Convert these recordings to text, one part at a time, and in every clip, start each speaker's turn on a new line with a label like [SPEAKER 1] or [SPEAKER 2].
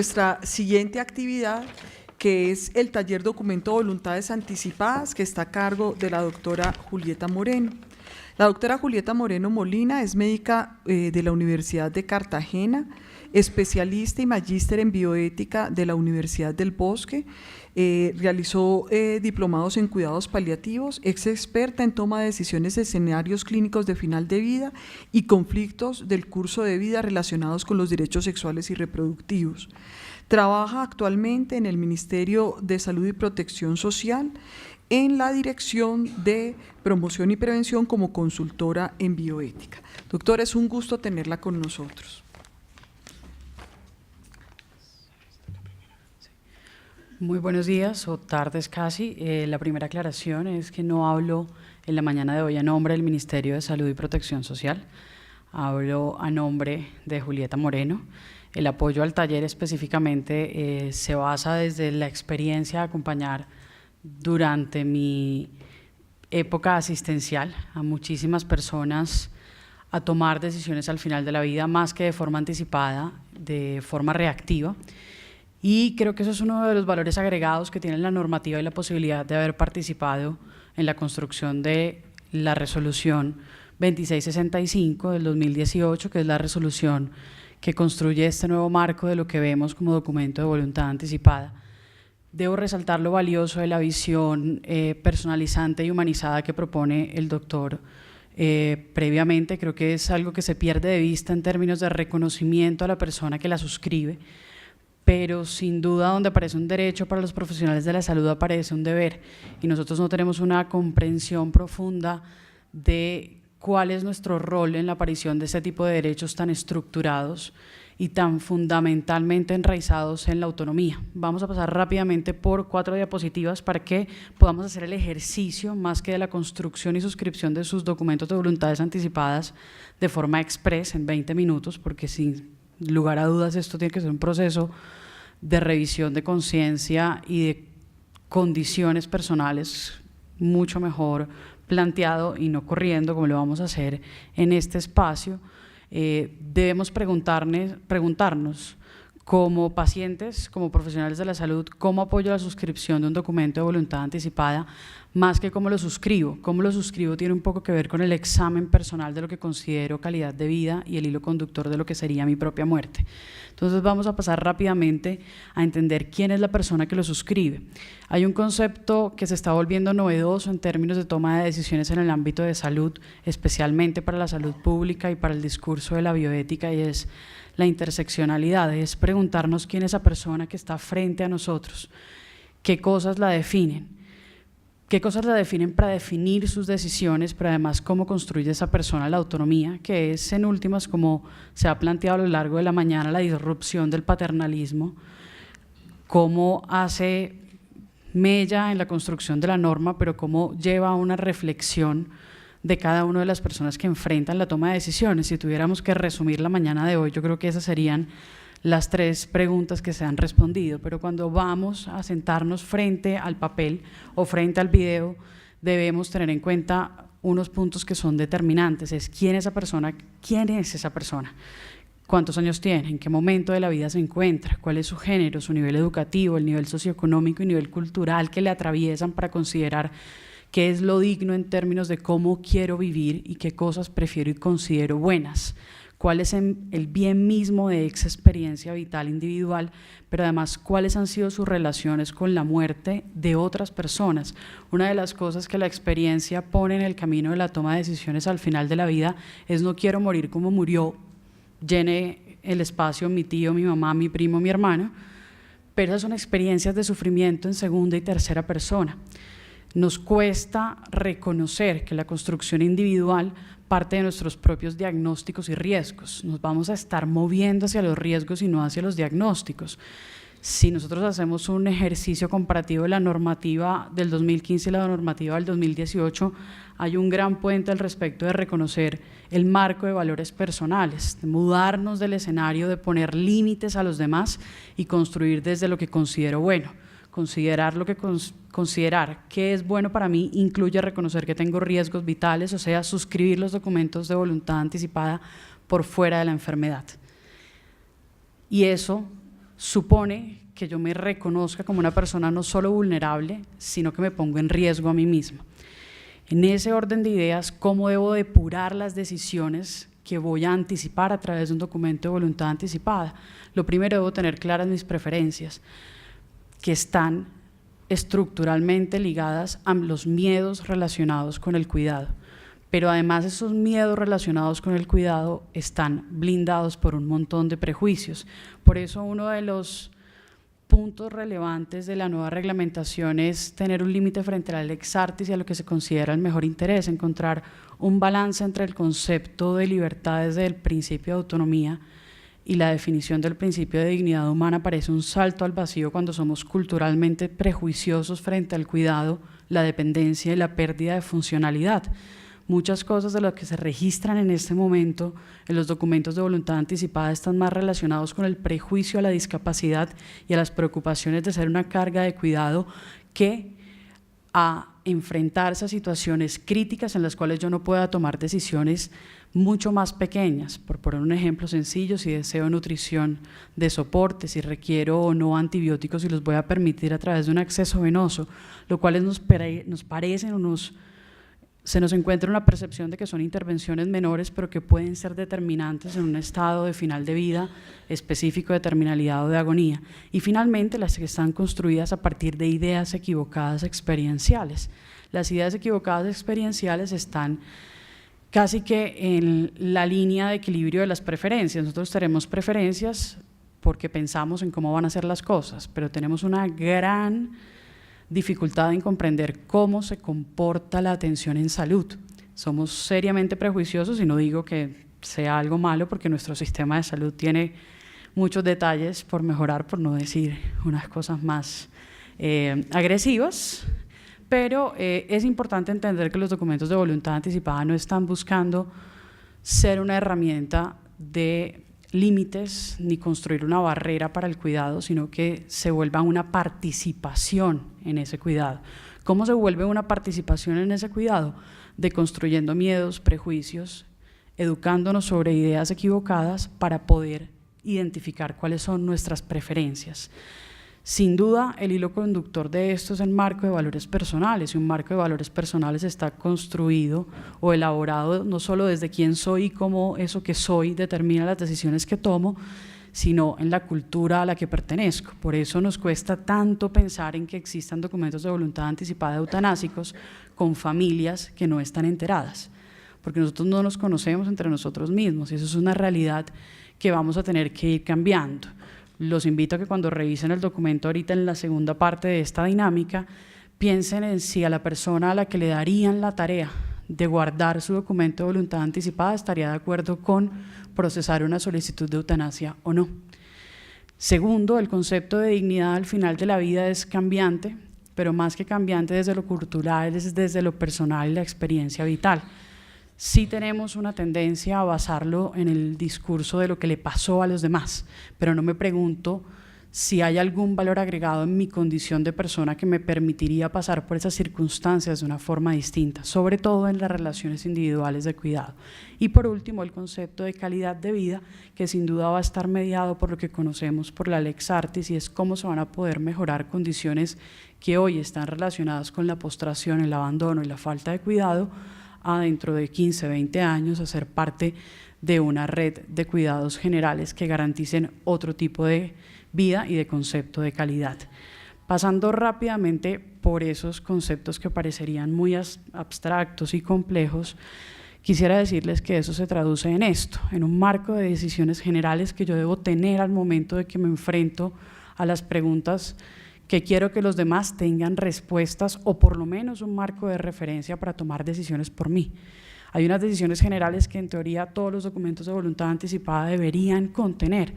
[SPEAKER 1] nuestra siguiente actividad, que es el taller Documento Voluntades Anticipadas, que está a cargo de la doctora Julieta Moreno. La doctora Julieta Moreno Molina es médica de la Universidad de Cartagena, especialista y magíster en bioética de la Universidad del Bosque, realizó diplomados en cuidados paliativos, ex experta en toma de decisiones de escenarios clínicos de final de vida y conflictos del curso de vida relacionados con los derechos sexuales y reproductivos. Trabaja actualmente en el Ministerio de Salud y Protección Social en la Dirección de Promoción y Prevención como consultora en bioética. Doctora, es un gusto tenerla con nosotros.
[SPEAKER 2] Muy buenos días o tardes casi. La primera aclaración es que no hablo en la mañana de hoy a nombre del Ministerio de Salud y Protección Social, hablo a nombre de Julieta Moreno. El apoyo al taller específicamente se basa desde la experiencia de acompañar durante mi época asistencial a muchísimas personas a tomar decisiones al final de la vida, más que de forma anticipada, de forma reactiva. Y creo que eso es uno de los valores agregados que tiene la normativa y la posibilidad de haber participado en la construcción de la resolución 2665 del 2018, que es la resolución que construye este nuevo marco de lo que vemos como documento de voluntad anticipada. Debo resaltar lo valioso de la visión personalizante y humanizada que propone el doctor previamente. Creo que es algo que se pierde de vista en términos de reconocimiento a la persona que la suscribe, pero sin duda donde aparece un derecho para los profesionales de la salud aparece un deber, y nosotros no tenemos una comprensión profunda de cuál es nuestro rol en la aparición de este tipo de derechos tan estructurados y tan fundamentalmente enraizados en la autonomía. Vamos a pasar rápidamente por 4 diapositivas para que podamos hacer el ejercicio más que de la construcción y suscripción de sus documentos de voluntades anticipadas de forma express en 20 minutos, porque sin lugar a dudas esto tiene que ser un proceso de revisión de conciencia y de condiciones personales mucho mejor planteado y no corriendo como lo vamos a hacer en este espacio. Debemos preguntarnos como pacientes, como profesionales de la salud, cómo apoyo la suscripción de un documento de voluntad anticipada, más que cómo lo suscribo. Cómo lo suscribo tiene un poco que ver con el examen personal de lo que considero calidad de vida y el hilo conductor de lo que sería mi propia muerte. Entonces vamos a pasar rápidamente a entender quién es la persona que lo suscribe. Hay un concepto que se está volviendo novedoso en términos de toma de decisiones en el ámbito de salud, especialmente para la salud pública y para el discurso de la bioética, y es la interseccionalidad. Es preguntarnos quién es esa persona que está frente a nosotros, qué cosas la definen. ¿Qué cosas la definen para definir sus decisiones, pero además cómo construye esa persona la autonomía, que es en últimas, como se ha planteado a lo largo de la mañana, la disrupción del paternalismo, cómo hace mella en la construcción de la norma, pero cómo lleva a una reflexión de cada una de las personas que enfrentan la toma de decisiones. Si tuviéramos que resumir la mañana de hoy, yo creo que esas serían las 3 preguntas que se han respondido, pero cuando vamos a sentarnos frente al papel o frente al video, debemos tener en cuenta unos puntos que son determinantes. Es quién es esa persona, cuántos años tiene, en qué momento de la vida se encuentra, cuál es su género, su nivel educativo, el nivel socioeconómico y nivel cultural que le atraviesan para considerar qué es lo digno en términos de cómo quiero vivir y qué cosas prefiero y considero buenas. Cuál es el bien mismo de esa experiencia vital individual, pero además cuáles han sido sus relaciones con la muerte de otras personas. Una de las cosas que la experiencia pone en el camino de la toma de decisiones al final de la vida es: no quiero morir como murió, llene el espacio mi tío, mi mamá, mi primo, mi hermano, pero esas son experiencias de sufrimiento en segunda y tercera persona. Nos cuesta reconocer que la construcción individual parte de nuestros propios diagnósticos y riesgos. Nos vamos a estar moviendo hacia los riesgos y no hacia los diagnósticos. Si nosotros hacemos un ejercicio comparativo de la normativa del 2015 y la normativa del 2018, hay un gran puente al respecto de reconocer el marco de valores personales, de mudarnos del escenario de poner límites a los demás y construir desde lo que considero bueno. Considerar qué es bueno para mí incluye reconocer que tengo riesgos vitales, o sea, suscribir los documentos de voluntad anticipada por fuera de la enfermedad. Y eso supone que yo me reconozca como una persona no solo vulnerable, sino que me pongo en riesgo a mí misma. En ese orden de ideas, ¿cómo debo depurar las decisiones que voy a anticipar a través de un documento de voluntad anticipada? Lo primero, debo tener claras mis preferencias, que están estructuralmente ligadas a los miedos relacionados con el cuidado. Pero además esos miedos relacionados con el cuidado están blindados por un montón de prejuicios. Por eso uno de los puntos relevantes de la nueva reglamentación es tener un límite frente a la lex artis y a lo que se considera el mejor interés, encontrar un balance entre el concepto de libertad desde el principio de autonomía y la definición del principio de dignidad humana. Parece un salto al vacío cuando somos culturalmente prejuiciosos frente al cuidado, la dependencia y la pérdida de funcionalidad. Muchas cosas de las que se registran en este momento en los documentos de voluntad anticipada están más relacionados con el prejuicio a la discapacidad y a las preocupaciones de ser una carga de cuidado que a enfrentarse a situaciones críticas en las cuales yo no pueda tomar decisiones mucho más pequeñas. Por poner un ejemplo sencillo, si deseo nutrición de soporte, si requiero o no antibióticos y los voy a permitir a través de un acceso venoso, lo cual nos parecen se nos encuentra una percepción de que son intervenciones menores, pero que pueden ser determinantes en un estado de final de vida específico de terminalidad o de agonía. Y finalmente, las que están construidas a partir de ideas equivocadas experienciales. Las ideas equivocadas experienciales están casi que en la línea de equilibrio de las preferencias. Nosotros tenemos preferencias porque pensamos en cómo van a ser las cosas, pero tenemos una gran dificultad en comprender cómo se comporta la atención en salud. Somos seriamente prejuiciosos, y no digo que sea algo malo, porque nuestro sistema de salud tiene muchos detalles por mejorar, por no decir unas cosas más agresivas, pero es importante entender que los documentos de voluntad anticipada no están buscando ser una herramienta de límites ni construir una barrera para el cuidado, sino que se vuelva una participación en ese cuidado. ¿Cómo se vuelve una participación en ese cuidado? Deconstruyendo miedos, prejuicios, educándonos sobre ideas equivocadas para poder identificar cuáles son nuestras preferencias. Sin duda, el hilo conductor de esto es el marco de valores personales, y un marco de valores personales está construido o elaborado no solo desde quién soy y cómo eso que soy determina las decisiones que tomo, sino en la cultura a la que pertenezco. Por eso nos cuesta tanto pensar en que existan documentos de voluntad anticipada eutanásicos con familias que no están enteradas, porque nosotros no nos conocemos entre nosotros mismos, y eso es una realidad que vamos a tener que ir cambiando. Los invito a que cuando revisen el documento ahorita en la segunda parte de esta dinámica, piensen en si a la persona a la que le darían la tarea de guardar su documento de voluntad anticipada estaría de acuerdo con procesar una solicitud de eutanasia o no. Segundo, el concepto de dignidad al final de la vida es cambiante, pero más que cambiante desde lo cultural, es desde lo personal y la experiencia vital. Sí tenemos una tendencia a basarlo en el discurso de lo que le pasó a los demás, pero no me pregunto si hay algún valor agregado en mi condición de persona que me permitiría pasar por esas circunstancias de una forma distinta, sobre todo en las relaciones individuales de cuidado. Y por último, el concepto de calidad de vida, que sin duda va a estar mediado por lo que conocemos por la lex artis, y es cómo se van a poder mejorar condiciones que hoy están relacionadas con la postración, el abandono y la falta de cuidado, a dentro de 15, 20 años a ser parte de una red de cuidados generales que garanticen otro tipo de vida y de concepto de calidad. Pasando rápidamente por esos conceptos que parecerían muy abstractos y complejos, quisiera decirles que eso se traduce en esto, en un marco de decisiones generales que yo debo tener al momento de que me enfrento a las preguntas que quiero que los demás tengan respuestas, o por lo menos un marco de referencia para tomar decisiones por mí. Hay unas decisiones generales que en teoría todos los documentos de voluntad anticipada deberían contener.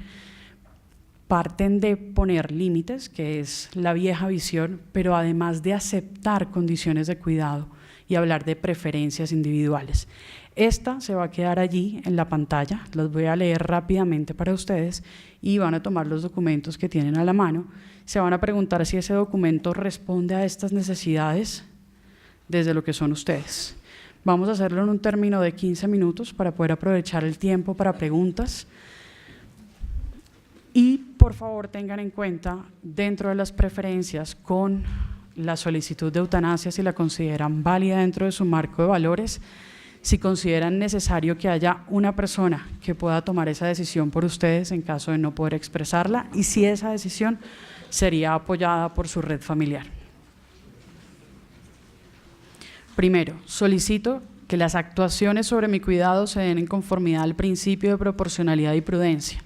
[SPEAKER 2] Parten de poner límites, que es la vieja visión, pero además de aceptar condiciones de cuidado y hablar de preferencias individuales. Esta se va a quedar allí en la pantalla, los voy a leer rápidamente para ustedes y van a tomar los documentos que tienen a la mano. Se van a preguntar si ese documento responde a estas necesidades desde lo que son ustedes. Vamos a hacerlo en un término de 15 minutos para poder aprovechar el tiempo para preguntas. Y por favor tengan en cuenta, dentro de las preferencias con la solicitud de eutanasia, si la consideran válida dentro de su marco de valores, si consideran necesario que haya una persona que pueda tomar esa decisión por ustedes en caso de no poder expresarla, y si esa decisión sería apoyada por su red familiar. Primero, solicito que las actuaciones sobre mi cuidado se den en conformidad al principio de proporcionalidad y prudencia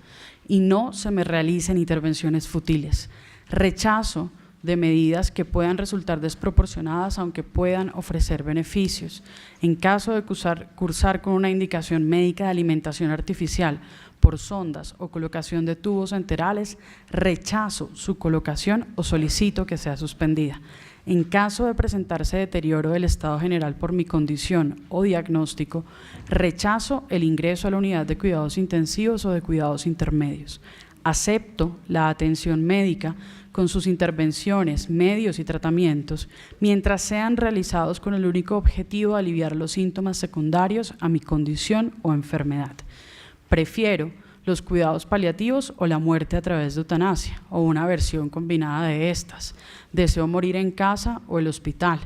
[SPEAKER 2] y no se me realicen intervenciones fútiles. Rechazo de medidas que puedan resultar desproporcionadas aunque puedan ofrecer beneficios. En caso de cursar con una indicación médica de alimentación artificial por sondas o colocación de tubos enterales, rechazo su colocación o solicito que sea suspendida. En caso de presentarse deterioro del estado general por mi condición o diagnóstico, rechazo el ingreso a la unidad de cuidados intensivos o de cuidados intermedios. Acepto la atención médica con sus intervenciones, medios y tratamientos, mientras sean realizados con el único objetivo de aliviar los síntomas secundarios a mi condición o enfermedad. Prefiero los cuidados paliativos o la muerte a través de eutanasia, o una versión combinada de estas. Deseo morir en casa o el hospital.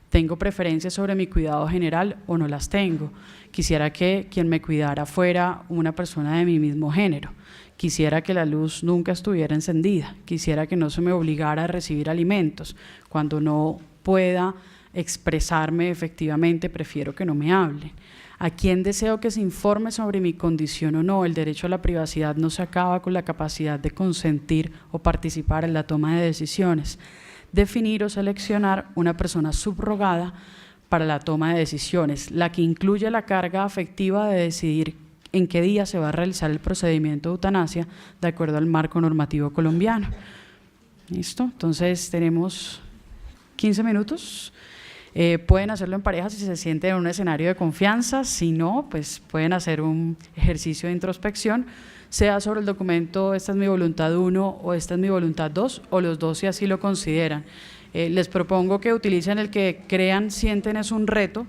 [SPEAKER 2] Tengo preferencias sobre mi cuidado general o no las tengo. Quisiera que quien me cuidara fuera una persona de mi mismo género. Quisiera que la luz nunca estuviera encendida. Quisiera que no se me obligara a recibir alimentos. Cuando no pueda expresarme efectivamente, prefiero que no me hablen. ¿A quién deseo que se informe sobre mi condición o no? El derecho a la privacidad no se acaba con la capacidad de consentir o participar en la toma de decisiones. Definir o seleccionar una persona subrogada para la toma de decisiones, la que incluye la carga afectiva de decidir en qué día se va a realizar el procedimiento de eutanasia de acuerdo al marco normativo colombiano. ¿Listo? Entonces tenemos 15 minutos. Pueden hacerlo en pareja si se sienten en un escenario de confianza, si no, pues pueden hacer un ejercicio de introspección, sea sobre el documento esta es mi voluntad 1 o esta es mi voluntad 2, o los dos si así lo consideran. Les propongo que utilicen el que crean, sienten es un reto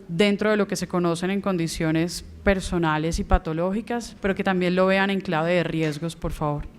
[SPEAKER 2] dentro de lo que se conocen en condiciones personales y patológicas, pero que también lo vean en clave de riesgos, por favor.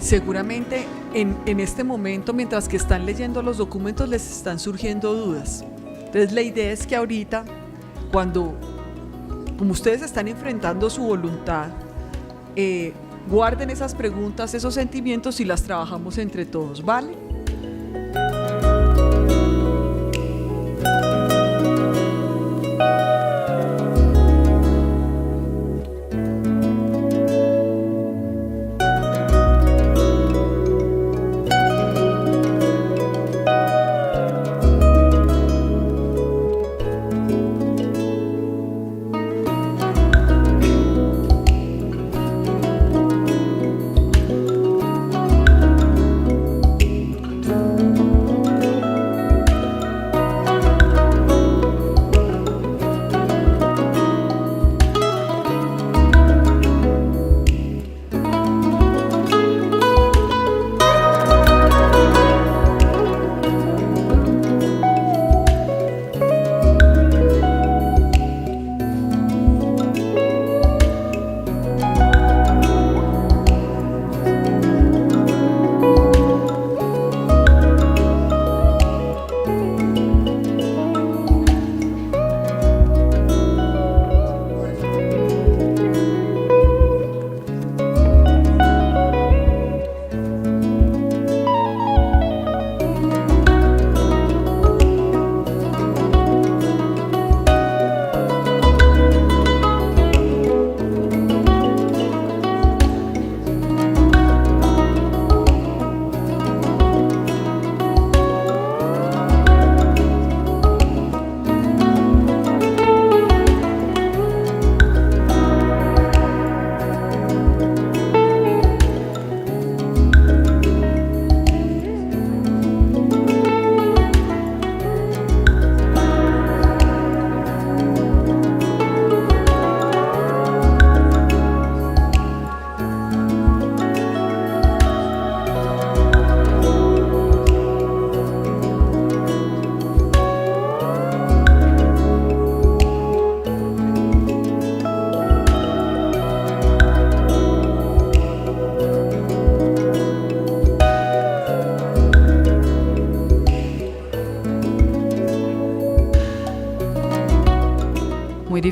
[SPEAKER 1] Seguramente en este momento, mientras que están leyendo los documentos, les están surgiendo dudas. Entonces la idea es que ahorita, como ustedes están enfrentando su voluntad, guarden esas preguntas, esos sentimientos y las trabajamos entre todos, ¿vale?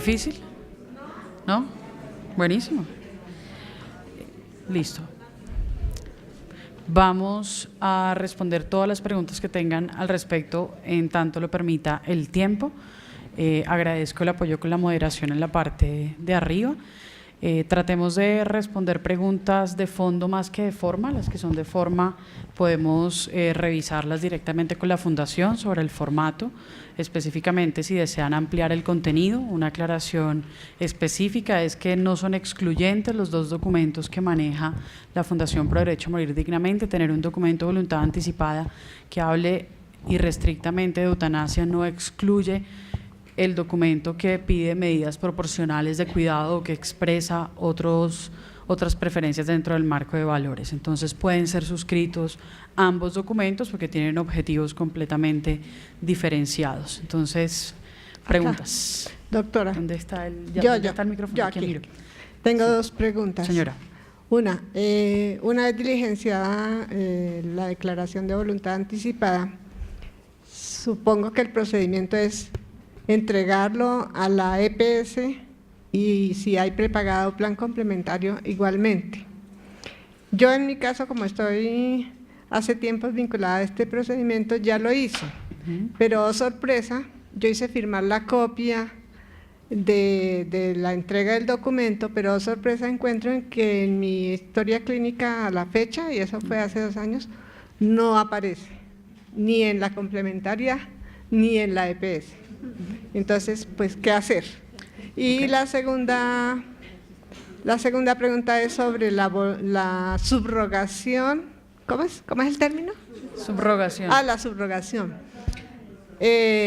[SPEAKER 2] difícil? ¿No? Buenísimo. Listo. Vamos a responder todas las preguntas que tengan al respecto en tanto lo permita el tiempo. Agradezco el apoyo con la moderación en la parte de arriba. Tratemos de responder preguntas de fondo más que de forma. Las que son de forma podemos revisarlas directamente con la Fundación sobre el formato, específicamente si desean ampliar el contenido. Una aclaración específica es que no son excluyentes los dos documentos que maneja la Fundación Pro Derecho a Morir Dignamente. Tener un documento de voluntad anticipada que hable irrestrictamente de eutanasia no excluye el documento que pide medidas proporcionales de cuidado o que expresa otras preferencias dentro del marco de valores. Entonces pueden ser suscritos ambos documentos porque tienen objetivos completamente diferenciados. Entonces, preguntas.
[SPEAKER 3] Doctora.
[SPEAKER 2] ¿Dónde está el, está el micrófono?
[SPEAKER 3] Yo aquí. Tengo dos preguntas.
[SPEAKER 2] Señora.
[SPEAKER 3] Una vez diligenciada la declaración de voluntad anticipada, supongo que el procedimiento es entregarlo a la EPS y si hay prepagado plan complementario igualmente. Yo en mi caso, como estoy hace tiempo vinculada a este procedimiento, ya lo hice, pero oh sorpresa, yo hice firmar la copia de la entrega del documento, pero oh sorpresa encuentro en que en mi historia clínica a la fecha, y eso fue hace 2 años, no aparece, ni en la complementaria ni en la EPS. Entonces, pues, ¿qué hacer? Y la segunda pregunta es sobre la subrogación. ¿Cómo es el término?
[SPEAKER 2] Subrogación.
[SPEAKER 3] La subrogación. ¿Se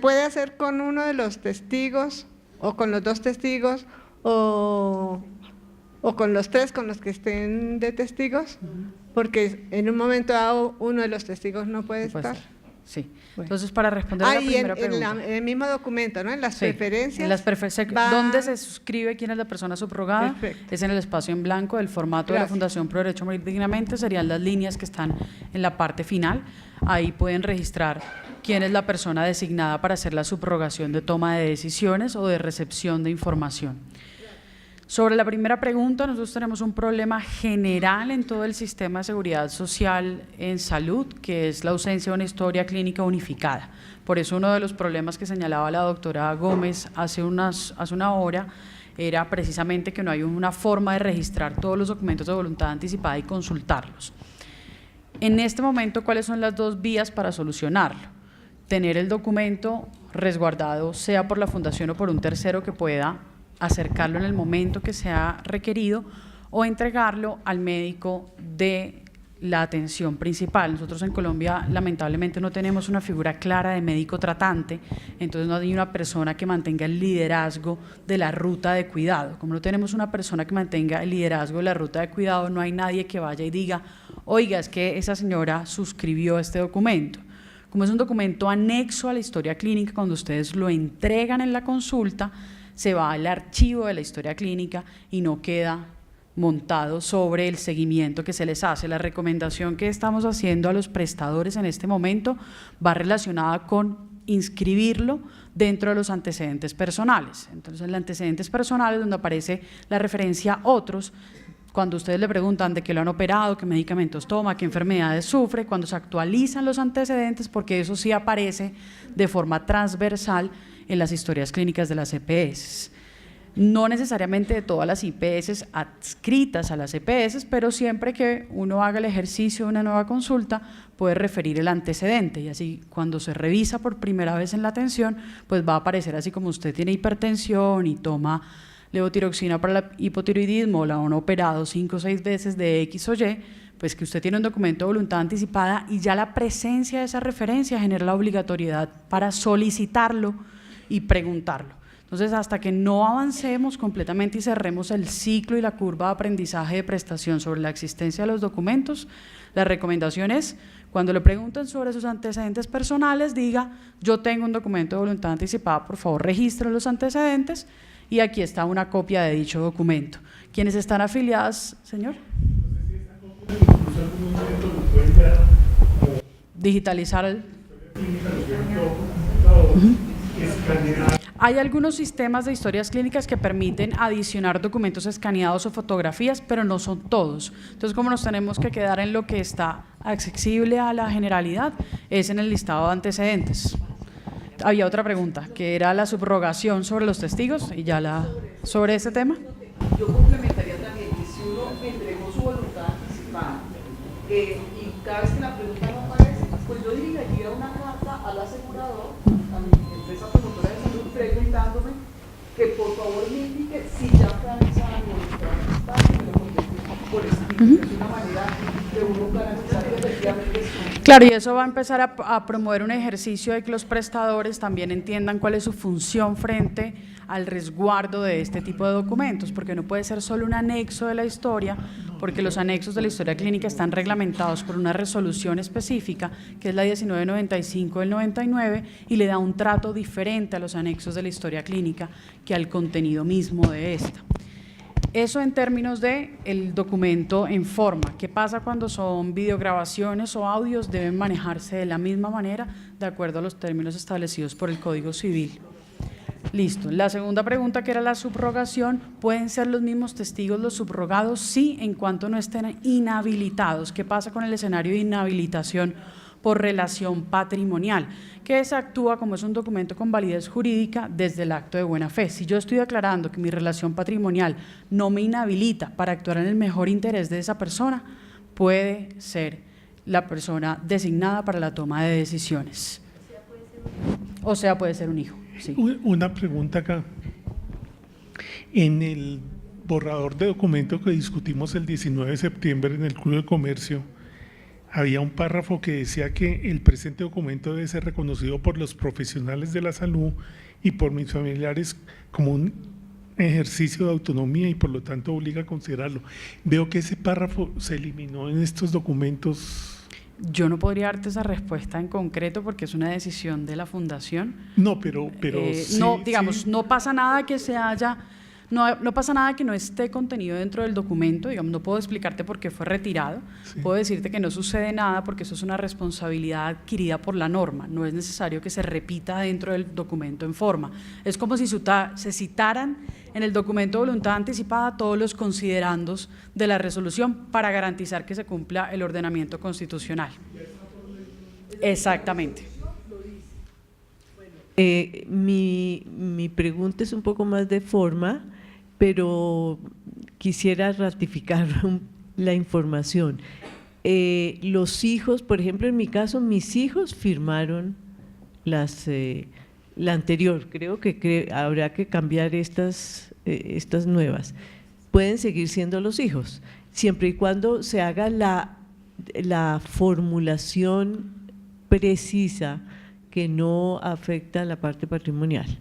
[SPEAKER 3] puede hacer con uno de los testigos o con los 2 testigos o con los 3 con los que estén de testigos? Porque en un momento dado uno de los testigos no puede estar.
[SPEAKER 2] Sí. Bueno. Entonces, para responder a la primera pregunta.
[SPEAKER 3] En el mismo documento, ¿no? En las preferencias.
[SPEAKER 2] En las ¿dónde se suscribe quién es la persona subrogada? Perfecto. Es en el espacio en blanco del formato de la Fundación Pro Derecho a Morir Dignamente. Serían las líneas que están en la parte final. Ahí pueden registrar quién es la persona designada para hacer la subrogación de toma de decisiones o de recepción de información. Sobre la primera pregunta, nosotros tenemos un problema general en todo el sistema de seguridad social en salud, que es la ausencia de una historia clínica unificada. Por eso uno de los problemas que señalaba la doctora Gómez hace una hora era precisamente que no hay una forma de registrar todos los documentos de voluntad anticipada y consultarlos. En este momento, ¿cuáles son las 2 vías para solucionarlo? Tener el documento resguardado, sea por la Fundación o por un tercero que pueda acercarlo en el momento que sea requerido o entregarlo al médico de la atención principal. Nosotros en Colombia lamentablemente no tenemos una figura clara de médico tratante, entonces no hay una persona que mantenga el liderazgo de la ruta de cuidado. Como no tenemos una persona que mantenga el liderazgo de la ruta de cuidado, no hay nadie que vaya y diga, oiga, es que esa señora suscribió este documento. Como es un documento anexo a la historia clínica, cuando ustedes lo entregan en la consulta, se va al archivo de la historia clínica y no queda montado sobre el seguimiento que se les hace. La recomendación que estamos haciendo a los prestadores en este momento va relacionada con inscribirlo dentro de los antecedentes personales. Entonces, en los antecedentes personales, donde aparece la referencia otros, cuando ustedes le preguntan de qué lo han operado, qué medicamentos toma, qué enfermedades sufre, cuando se actualizan los antecedentes, porque eso sí aparece de forma transversal en las historias clínicas de las EPS. No necesariamente de todas las IPS adscritas a las EPS, pero siempre que uno haga el ejercicio de una nueva consulta, puede referir el antecedente y así cuando se revisa por primera vez en la atención, pues va a aparecer así como usted tiene hipertensión y toma levotiroxina para el hipotiroidismo o la han operado 5 o 6 veces de X o Y, pues que usted tiene un documento de voluntad anticipada y ya la presencia de esa referencia genera la obligatoriedad para solicitarlo y preguntarlo. Entonces, hasta que no avancemos completamente y cerremos el ciclo y la curva de aprendizaje de prestación sobre la existencia de los documentos, la recomendación es, cuando le pregunten sobre sus antecedentes personales, diga, yo tengo un documento de voluntad anticipada, por favor registre los antecedentes y aquí está una copia de dicho documento. ¿Quiénes están afiliadas, señor? Digitalizar el…
[SPEAKER 4] escanear.
[SPEAKER 2] Hay algunos sistemas de historias clínicas que permiten adicionar documentos escaneados o fotografías, pero no son todos. Entonces, como nos tenemos que quedar en lo que está accesible a la generalidad, es en el listado de antecedentes. Había otra pregunta, que era la subrogación sobre los testigos, y ya sobre ese tema.
[SPEAKER 1] Yo complementaría también que si uno entregó su voluntad anticipada y cada vez que la pregunta no aparece, pues yo dirigiría una carta al asegurador, a mi empresa promotora de salud, preguntándome que por favor me indique si ya fue analizada mi voluntad anticipada y me lo conteste por escrito. Es una manera de uno garantizar que efectivamente es.
[SPEAKER 2] Claro, y eso va a empezar a promover un ejercicio de que los prestadores también entiendan cuál es su función frente al resguardo de este tipo de documentos, porque no puede ser solo un anexo de la historia, porque los anexos de la historia clínica están reglamentados por una resolución específica, que es la 1995 del 99, y le da un trato diferente a los anexos de la historia clínica que al contenido mismo de esta. Eso en términos de el documento en forma. ¿Qué pasa cuando son videograbaciones o audios? Deben manejarse de la misma manera, de acuerdo a los términos establecidos por el Código Civil. Listo. La segunda pregunta, que era la subrogación, ¿pueden ser los mismos testigos los subrogados? Sí, en cuanto no estén inhabilitados. ¿Qué pasa con el escenario de inhabilitación por relación patrimonial? Que se actúa como es un documento con validez jurídica desde el acto de buena fe. Si yo estoy declarando que mi relación patrimonial no me inhabilita para actuar en el mejor interés de esa persona, puede ser la persona designada para la toma de decisiones. O sea, puede ser un hijo. Sí.
[SPEAKER 4] Una pregunta acá. En el borrador de documento que discutimos el 19 de septiembre en el Club de Comercio, había un párrafo que decía que el presente documento debe ser reconocido por los profesionales de la salud y por mis familiares como un ejercicio de autonomía y por lo tanto obliga a considerarlo. Veo que ese párrafo se eliminó en estos documentos.
[SPEAKER 2] Yo no podría darte esa respuesta en concreto porque es una decisión de la fundación.
[SPEAKER 4] No, pero sí,
[SPEAKER 2] no, digamos,
[SPEAKER 4] sí.
[SPEAKER 2] No pasa nada que se haya… No pasa nada que no esté contenido dentro del documento, digamos, no puedo explicarte por qué fue retirado, sí. Puedo decirte que no sucede nada porque eso es una responsabilidad adquirida por la norma, no es necesario que se repita dentro del documento en forma. Es como si se citaran en el documento de voluntad anticipada todos los considerandos de la resolución para garantizar que se cumpla el ordenamiento constitucional. Exactamente.
[SPEAKER 5] Mi pregunta es un poco más de forma, pero quisiera ratificar la información. Los hijos, por ejemplo, en mi caso, mis hijos firmaron la anterior. Creo que habrá que cambiar estas nuevas. Pueden seguir siendo los hijos, siempre y cuando se haga la formulación precisa que no afecta la parte patrimonial.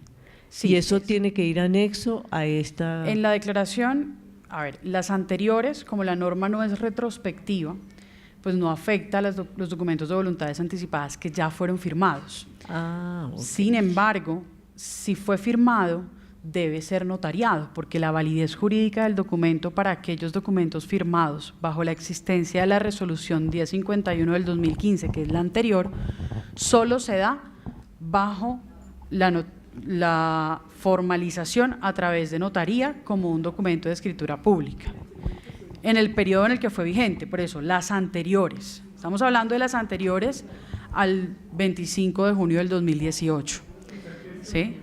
[SPEAKER 5] Sí, y eso tiene que ir anexo a esta…
[SPEAKER 2] En la declaración, a ver, las anteriores, como la norma no es retrospectiva, pues no afecta los documentos de voluntades anticipadas que ya fueron firmados.
[SPEAKER 5] Okay.
[SPEAKER 2] Sin embargo, si fue firmado, debe ser notariado, porque la validez jurídica del documento para aquellos documentos firmados bajo la existencia de la resolución 1051 del 2015, que es la anterior, solo se da bajo la formalización a través de notaría como un documento de escritura pública, en el periodo en el que fue vigente. Por eso, las anteriores, estamos hablando de las anteriores al 25 de junio del 2018, ¿sí?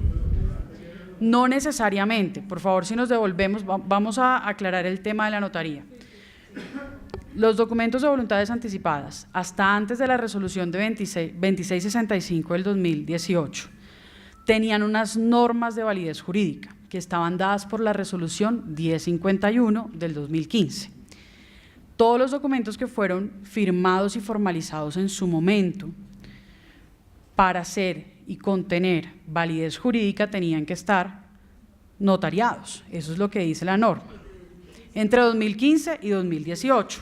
[SPEAKER 2] No necesariamente, por favor, si nos devolvemos, vamos a aclarar el tema de la notaría. Los documentos de voluntades anticipadas, hasta antes de la resolución de 2665 del 2018, tenían unas normas de validez jurídica que estaban dadas por la resolución 1051 del 2015. Todos los documentos que fueron firmados y formalizados en su momento para ser y contener validez jurídica tenían que estar notariados. Eso es lo que dice la norma. Entre 2015 y 2018.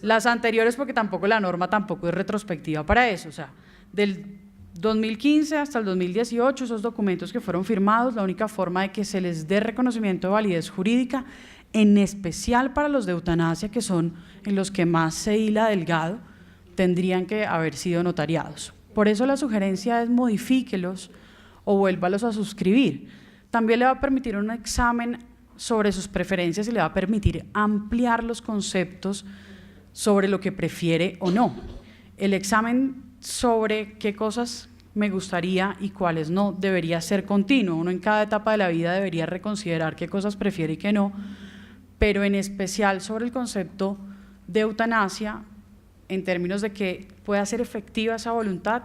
[SPEAKER 2] Las anteriores, porque tampoco la norma tampoco es retrospectiva para eso, o sea, del 2015 hasta el 2018, esos documentos que fueron firmados, la única forma de que se les dé reconocimiento de validez jurídica, en especial para los de eutanasia, que son en los que más se hila delgado, tendrían que haber sido notariados. Por eso la sugerencia es modifíquelos o vuélvalos a suscribir. También le va a permitir un examen sobre sus preferencias y le va a permitir ampliar los conceptos sobre lo que prefiere o no. El examen sobre qué cosas me gustaría y cuáles no debería ser continuo. Uno en cada etapa de la vida debería reconsiderar qué cosas prefiere y qué no, pero en especial sobre el concepto de eutanasia, en términos de que pueda ser efectiva esa voluntad,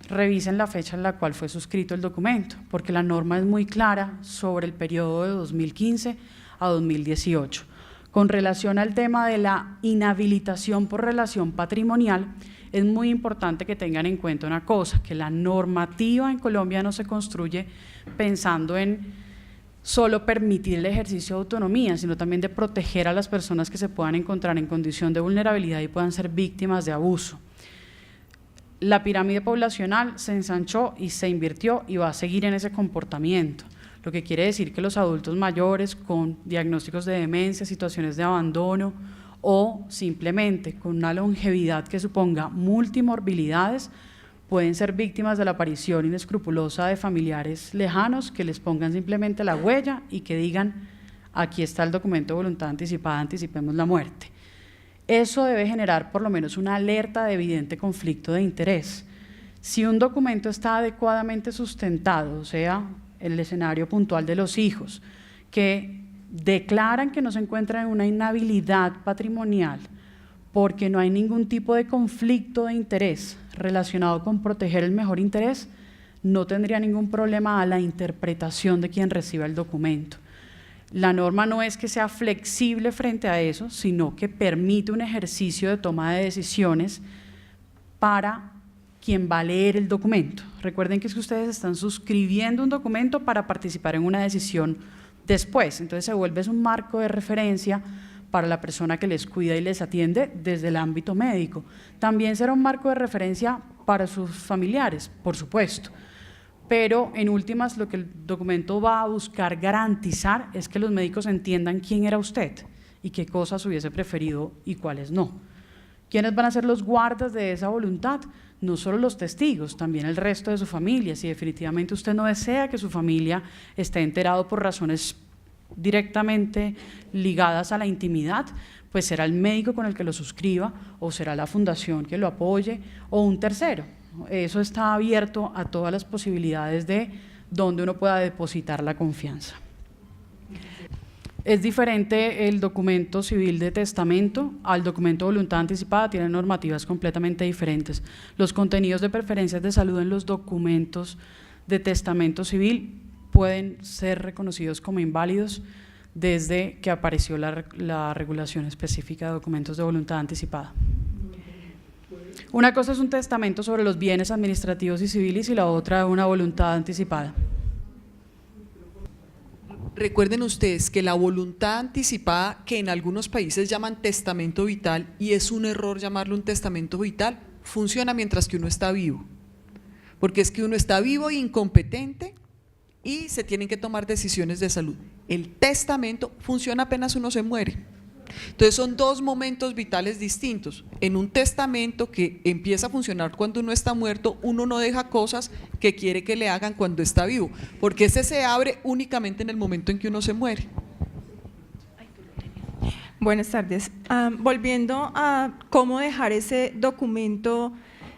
[SPEAKER 2] revisen la fecha en la cual fue suscrito el documento, porque la norma es muy clara sobre el periodo de 2015 a 2018. Con relación al tema de la inhabilitación por relación patrimonial, es muy importante que tengan en cuenta una cosa, que la normativa en Colombia no se construye pensando en solo permitir el ejercicio de autonomía, sino también de proteger a las personas que se puedan encontrar en condición de vulnerabilidad y puedan ser víctimas de abuso. La pirámide poblacional se ensanchó y se invirtió y va a seguir en ese comportamiento, lo que quiere decir que los adultos mayores con diagnósticos de demencia, situaciones de abandono o simplemente con una longevidad que suponga multimorbilidades pueden ser víctimas de la aparición inescrupulosa de familiares lejanos que les pongan simplemente la huella y que digan: aquí está el documento de voluntad anticipada, anticipemos la muerte. Eso debe generar por lo menos una alerta de evidente conflicto de interés. Si un documento está adecuadamente sustentado, o sea, el escenario puntual de los hijos, que declaran que no se encuentran en una inhabilidad patrimonial porque no hay ningún tipo de conflicto de interés relacionado con proteger el mejor interés, no tendría ningún problema a la interpretación de quien reciba el documento. La norma no es que sea flexible frente a eso, sino que permite un ejercicio de toma de decisiones para quien va a leer el documento. Recuerden que es que ustedes están suscribiendo un documento para participar en una decisión después, entonces se vuelve un marco de referencia para la persona que les cuida y les atiende desde el ámbito médico. También será un marco de referencia para sus familiares, por supuesto, pero en últimas lo que el documento va a buscar garantizar es que los médicos entiendan quién era usted y qué cosas hubiese preferido y cuáles no. ¿Quiénes van a ser los guardas de esa voluntad? No solo los testigos, también el resto de su familia. Si definitivamente usted no desea que su familia esté enterado por razones directamente ligadas a la intimidad, pues será el médico con el que lo suscriba o será la fundación que lo apoye o un tercero. Eso está abierto a todas las posibilidades de donde uno pueda depositar la confianza. Es diferente el documento civil de testamento al documento de voluntad anticipada, tienen normativas completamente diferentes. Los contenidos de preferencias de salud en los documentos de testamento civil pueden ser reconocidos como inválidos desde que apareció la regulación específica de documentos de voluntad anticipada. Una cosa es un testamento sobre los bienes administrativos y civiles y la otra una voluntad anticipada.
[SPEAKER 1] Recuerden ustedes que la voluntad anticipada, que en algunos países llaman testamento vital, y es un error llamarlo un testamento vital, funciona mientras que uno está vivo, porque es que uno está vivo e incompetente y se tienen que tomar decisiones de salud. El testamento funciona apenas uno se muere. Entonces son dos momentos vitales distintos. En un testamento que empieza a funcionar cuando uno está muerto, uno no deja cosas que quiere que le hagan cuando está vivo, porque ese se abre únicamente en el momento en que uno se muere.
[SPEAKER 6] Buenas tardes. Volviendo a cómo dejar ese documento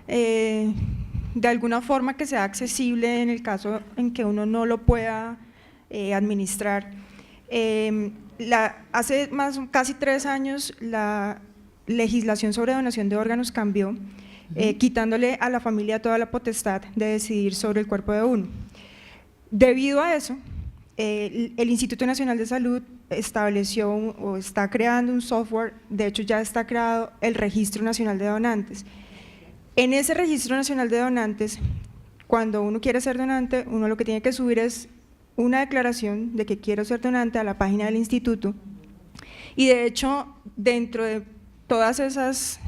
[SPEAKER 6] de alguna forma que sea accesible en el caso en que uno no lo pueda administrar. Hace casi 3 años la legislación sobre donación de órganos cambió, quitándole a la familia toda la potestad de decidir sobre el cuerpo de uno. Debido a eso, el Instituto Nacional de Salud estableció o está creando un software, de hecho ya está creado el Registro Nacional de Donantes. En ese Registro Nacional de Donantes, cuando uno quiere ser donante, uno lo que tiene que subir es una declaración de que quiero ser donante a la página del instituto, y de hecho dentro de todas esas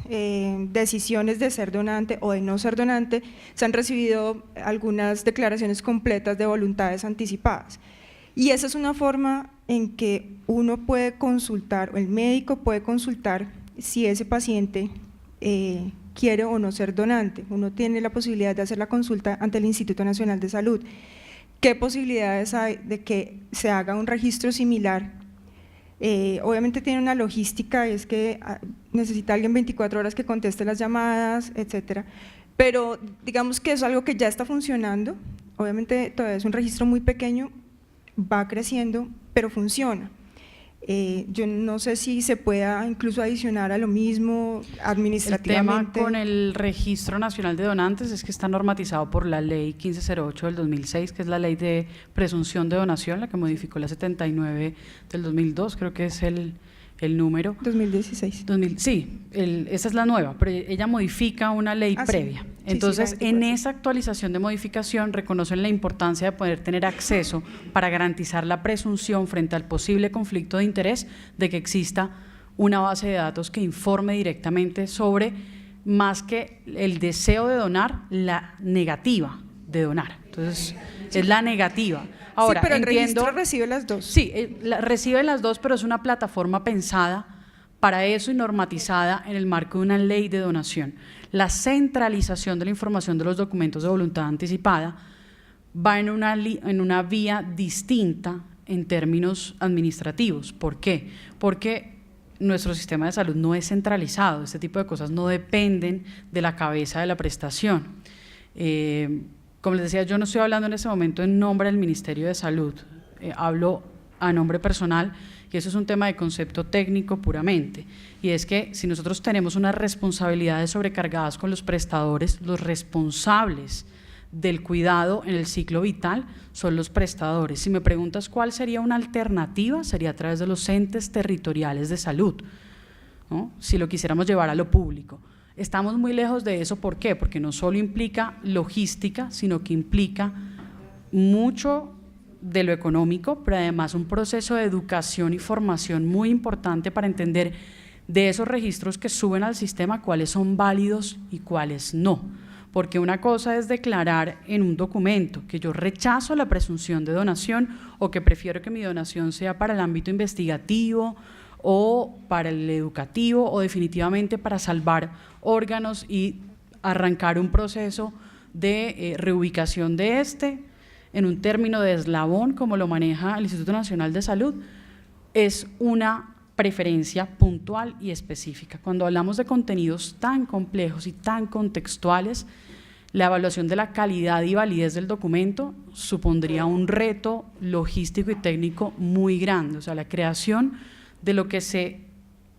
[SPEAKER 6] decisiones de ser donante o de no ser donante se han recibido algunas declaraciones completas de voluntades anticipadas, y esa es una forma en que uno puede consultar, o el médico puede consultar si ese paciente quiere o no ser donante. Uno tiene la posibilidad de hacer la consulta ante el Instituto Nacional de Salud. ¿qué posibilidades hay de que se haga un registro similar? Obviamente tiene una logística, es que necesita alguien 24 horas que conteste las llamadas, etcétera, pero digamos que es algo que ya está funcionando. Obviamente todavía es un registro muy pequeño, va creciendo, pero funciona. Yo no sé si se pueda incluso adicionar a lo mismo administrativamente.
[SPEAKER 2] El tema con el Registro Nacional de Donantes es que está normatizado por la Ley 1508 del 2006, que es la Ley de Presunción de Donación, la que modificó la 79 del 2002, creo que es el número.
[SPEAKER 6] 2016.
[SPEAKER 2] Esa es la nueva, pero ella modifica una ley previa.
[SPEAKER 6] Sí.
[SPEAKER 2] Entonces,
[SPEAKER 6] Sí,
[SPEAKER 2] en esa actualización de modificación reconocen la importancia de poder tener acceso para garantizar la presunción frente al posible conflicto de interés de que exista una base de datos que informe directamente sobre, más que el deseo de donar, la negativa de donar. Entonces, es la negativa. Ahora,
[SPEAKER 6] sí, pero el
[SPEAKER 2] entiendo,
[SPEAKER 6] registro recibe las dos.
[SPEAKER 2] Sí, recibe las dos, pero es una plataforma pensada para eso y normatizada en el marco de una ley de donación. La centralización de la información de los documentos de voluntad anticipada va en una vía distinta en términos administrativos. ¿Por qué? Porque nuestro sistema de salud no es centralizado, este tipo de cosas no dependen de la cabeza de la prestación. Como les decía, yo no estoy hablando en este momento en nombre del Ministerio de Salud, hablo a nombre personal, y eso es un tema de concepto técnico puramente, y es que si nosotros tenemos unas responsabilidades sobrecargadas con los prestadores, los responsables del cuidado en el ciclo vital son los prestadores. Si me preguntas cuál sería una alternativa, sería a través de los entes territoriales de salud, ¿no? Si lo quisiéramos llevar a lo público. Estamos muy lejos de eso, ¿por qué? Porque no solo implica logística, sino que implica mucho de lo económico, pero además un proceso de educación y formación muy importante para entender de esos registros que suben al sistema cuáles son válidos y cuáles no. Porque una cosa es declarar en un documento que yo rechazo la presunción de donación o que prefiero que mi donación sea para el ámbito investigativo o para el educativo o definitivamente para salvar órganos y arrancar un proceso de reubicación de en un término de eslabón como lo maneja el Instituto Nacional de Salud, es una preferencia puntual y específica. Cuando hablamos de contenidos tan complejos y tan contextuales, la evaluación de la calidad y validez del documento supondría un reto logístico y técnico muy grande, o sea, la creación de lo que se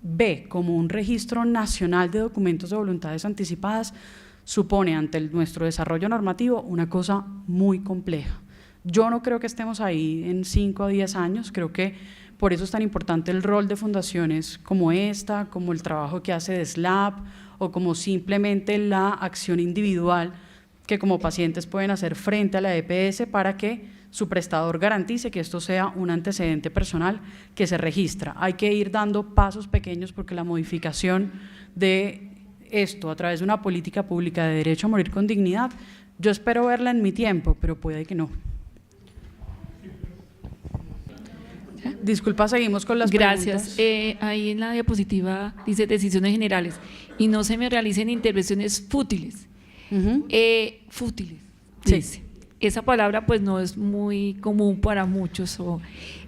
[SPEAKER 2] ve como un registro nacional de documentos de voluntades anticipadas supone ante nuestro desarrollo normativo una cosa muy compleja. Yo no creo que estemos ahí en 5 a 10 años, creo que por eso es tan importante el rol de fundaciones como esta, como el trabajo que hace de SLAP o como simplemente la acción individual que como pacientes pueden hacer frente a la EPS para que su prestador garantice que esto sea un antecedente personal que se registra. Hay que ir dando pasos pequeños porque la modificación de esto a través de una política pública de derecho a morir con dignidad, yo espero verla en mi tiempo, pero puede que no. Disculpa, seguimos con las
[SPEAKER 7] Gracias.
[SPEAKER 2] preguntas.
[SPEAKER 7] Ahí en la diapositiva dice decisiones generales y no se me realicen intervenciones fútiles. Fútiles,
[SPEAKER 2] Sí.
[SPEAKER 7] dice. Esa palabra pues no es muy común para muchos.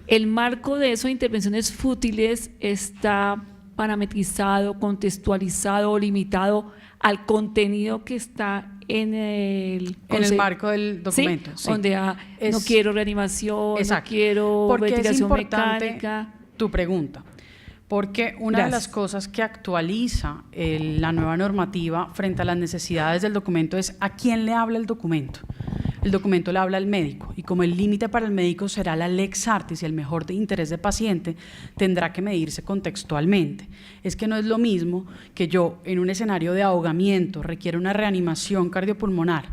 [SPEAKER 7] El marco de esas intervenciones fútiles está parametrizado, contextualizado o limitado al contenido que está en el
[SPEAKER 2] marco del documento.
[SPEAKER 7] ¿sí? Donde no quiero reanimación,
[SPEAKER 2] exacto.
[SPEAKER 7] no quiero
[SPEAKER 2] Porque
[SPEAKER 7] ventilación
[SPEAKER 2] es importante
[SPEAKER 7] mecánica.
[SPEAKER 2] Tu pregunta, porque una de las
[SPEAKER 7] Gracias.
[SPEAKER 2] cosas que actualiza la nueva normativa frente a las necesidades del documento es a quién le habla el documento. El documento le habla al médico y como el límite para el médico será la lex artis y el mejor de interés del paciente, tendrá que medirse contextualmente. Es que no es lo mismo que yo en un escenario de ahogamiento requiera una reanimación cardiopulmonar,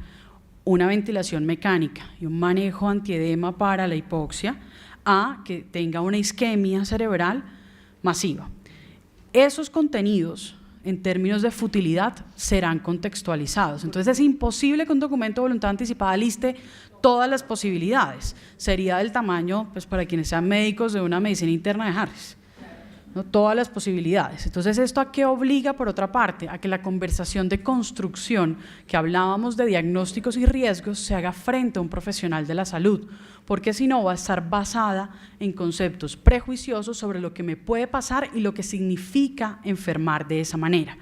[SPEAKER 2] una ventilación mecánica y un manejo antiedema para la hipoxia, a que tenga una isquemia cerebral masiva. Esos contenidos en términos de futilidad serán contextualizados. Entonces es imposible que un documento de voluntad anticipada liste todas las posibilidades. Sería del tamaño, pues para quienes sean médicos, de una medicina interna de Harris. ¿no? Todas las posibilidades. Entonces, ¿esto a qué obliga, por otra parte? A que la conversación de construcción, que hablábamos de diagnósticos y riesgos, se haga frente a un profesional de la salud, porque si no va a estar basada en conceptos prejuiciosos sobre lo que me puede pasar y lo que significa enfermar de esa manera.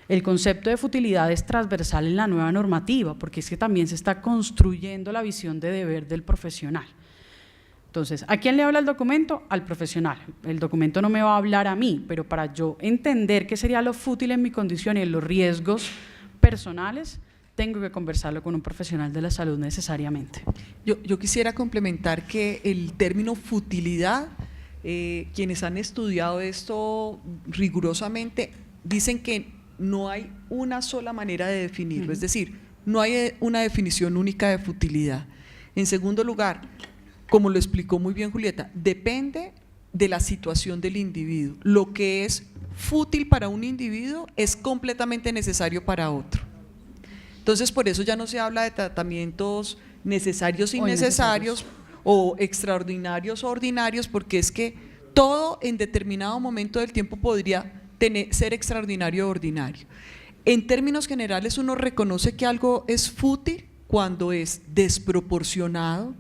[SPEAKER 2] El concepto de futilidad es transversal en la nueva normativa, porque es que también se está construyendo la visión de deber del profesional. Entonces, ¿a quién le habla el documento? Al profesional. El documento no me va a hablar a mí, pero para yo entender qué sería lo fútil en mi condición y en los riesgos personales, tengo que conversarlo con un profesional de la salud necesariamente.
[SPEAKER 1] Yo quisiera complementar que el término futilidad, quienes han estudiado esto rigurosamente, dicen que no hay una sola manera de definirlo, es decir, no hay una definición única de futilidad. En segundo lugar, como lo explicó muy bien Julieta, depende de la situación del individuo. Lo que es fútil para un individuo es completamente necesario para otro. Entonces, por eso ya no se habla de tratamientos necesarios e innecesarios o extraordinarios o ordinarios, porque es que todo en determinado momento del tiempo podría ser extraordinario o ordinario. En términos generales, uno reconoce que algo es fútil cuando es desproporcionado,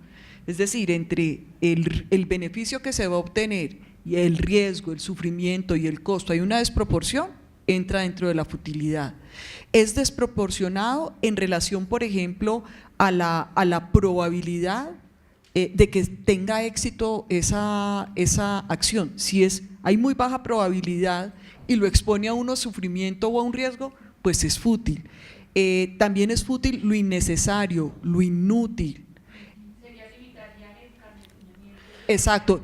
[SPEAKER 1] es decir, entre el beneficio que se va a obtener y el riesgo, el sufrimiento y el costo, hay una desproporción, entra dentro de la futilidad. Es desproporcionado en relación, por ejemplo, a la probabilidad de que tenga éxito esa acción. Si hay muy baja probabilidad y lo expone a uno a sufrimiento o a un riesgo, pues es fútil. También es fútil lo innecesario, lo inútil. Exacto.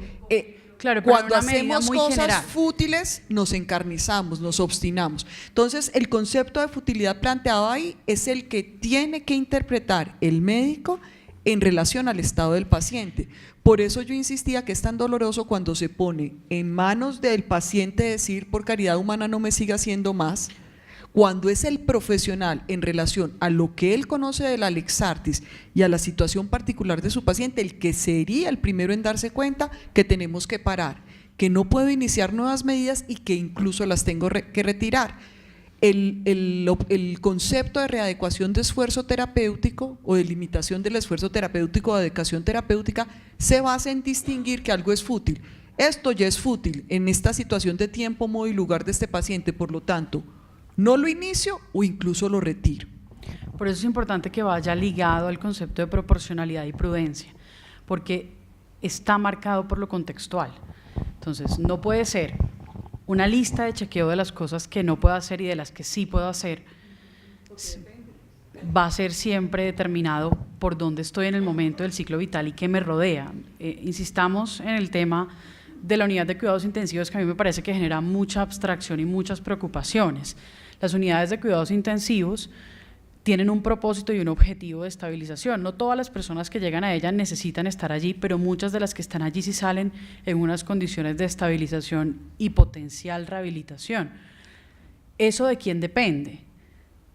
[SPEAKER 2] Claro, pero
[SPEAKER 1] cuando
[SPEAKER 2] una medida
[SPEAKER 1] hacemos
[SPEAKER 2] muy
[SPEAKER 1] cosas
[SPEAKER 2] general.
[SPEAKER 1] fútiles, nos encarnizamos, nos obstinamos. Entonces, el concepto de futilidad planteado ahí es el que tiene que interpretar el médico en relación al estado del paciente. Por eso yo insistía que es tan doloroso cuando se pone en manos del paciente decir, por caridad humana no me siga haciendo más, cuando es el profesional en relación a lo que él conoce de la Lex Artis y a la situación particular de su paciente, el que sería el primero en darse cuenta que tenemos que parar, que no puedo iniciar nuevas medidas y que incluso las tengo que retirar. El concepto de readecuación de esfuerzo terapéutico o de limitación del esfuerzo terapéutico o adecuación terapéutica se basa en distinguir que algo es fútil. Esto ya es fútil en esta situación de tiempo, modo y lugar de este paciente, por lo tanto, no lo inicio o incluso lo retiro.
[SPEAKER 2] Por eso es importante que vaya ligado al concepto de proporcionalidad y prudencia, porque está marcado por lo contextual. Entonces, no puede ser una lista de chequeo de las cosas que no puedo hacer y de las que sí puedo hacer. Va a ser siempre determinado por dónde estoy en el momento del ciclo vital y qué me rodea. Insistamos en el tema de la unidad de cuidados intensivos, que a mí me parece que genera mucha abstracción y muchas preocupaciones. Las unidades de cuidados intensivos tienen un propósito y un objetivo de estabilización. No todas las personas que llegan a ellas necesitan estar allí, pero muchas de las que están allí sí salen en unas condiciones de estabilización y potencial rehabilitación. ¿Eso de quién depende?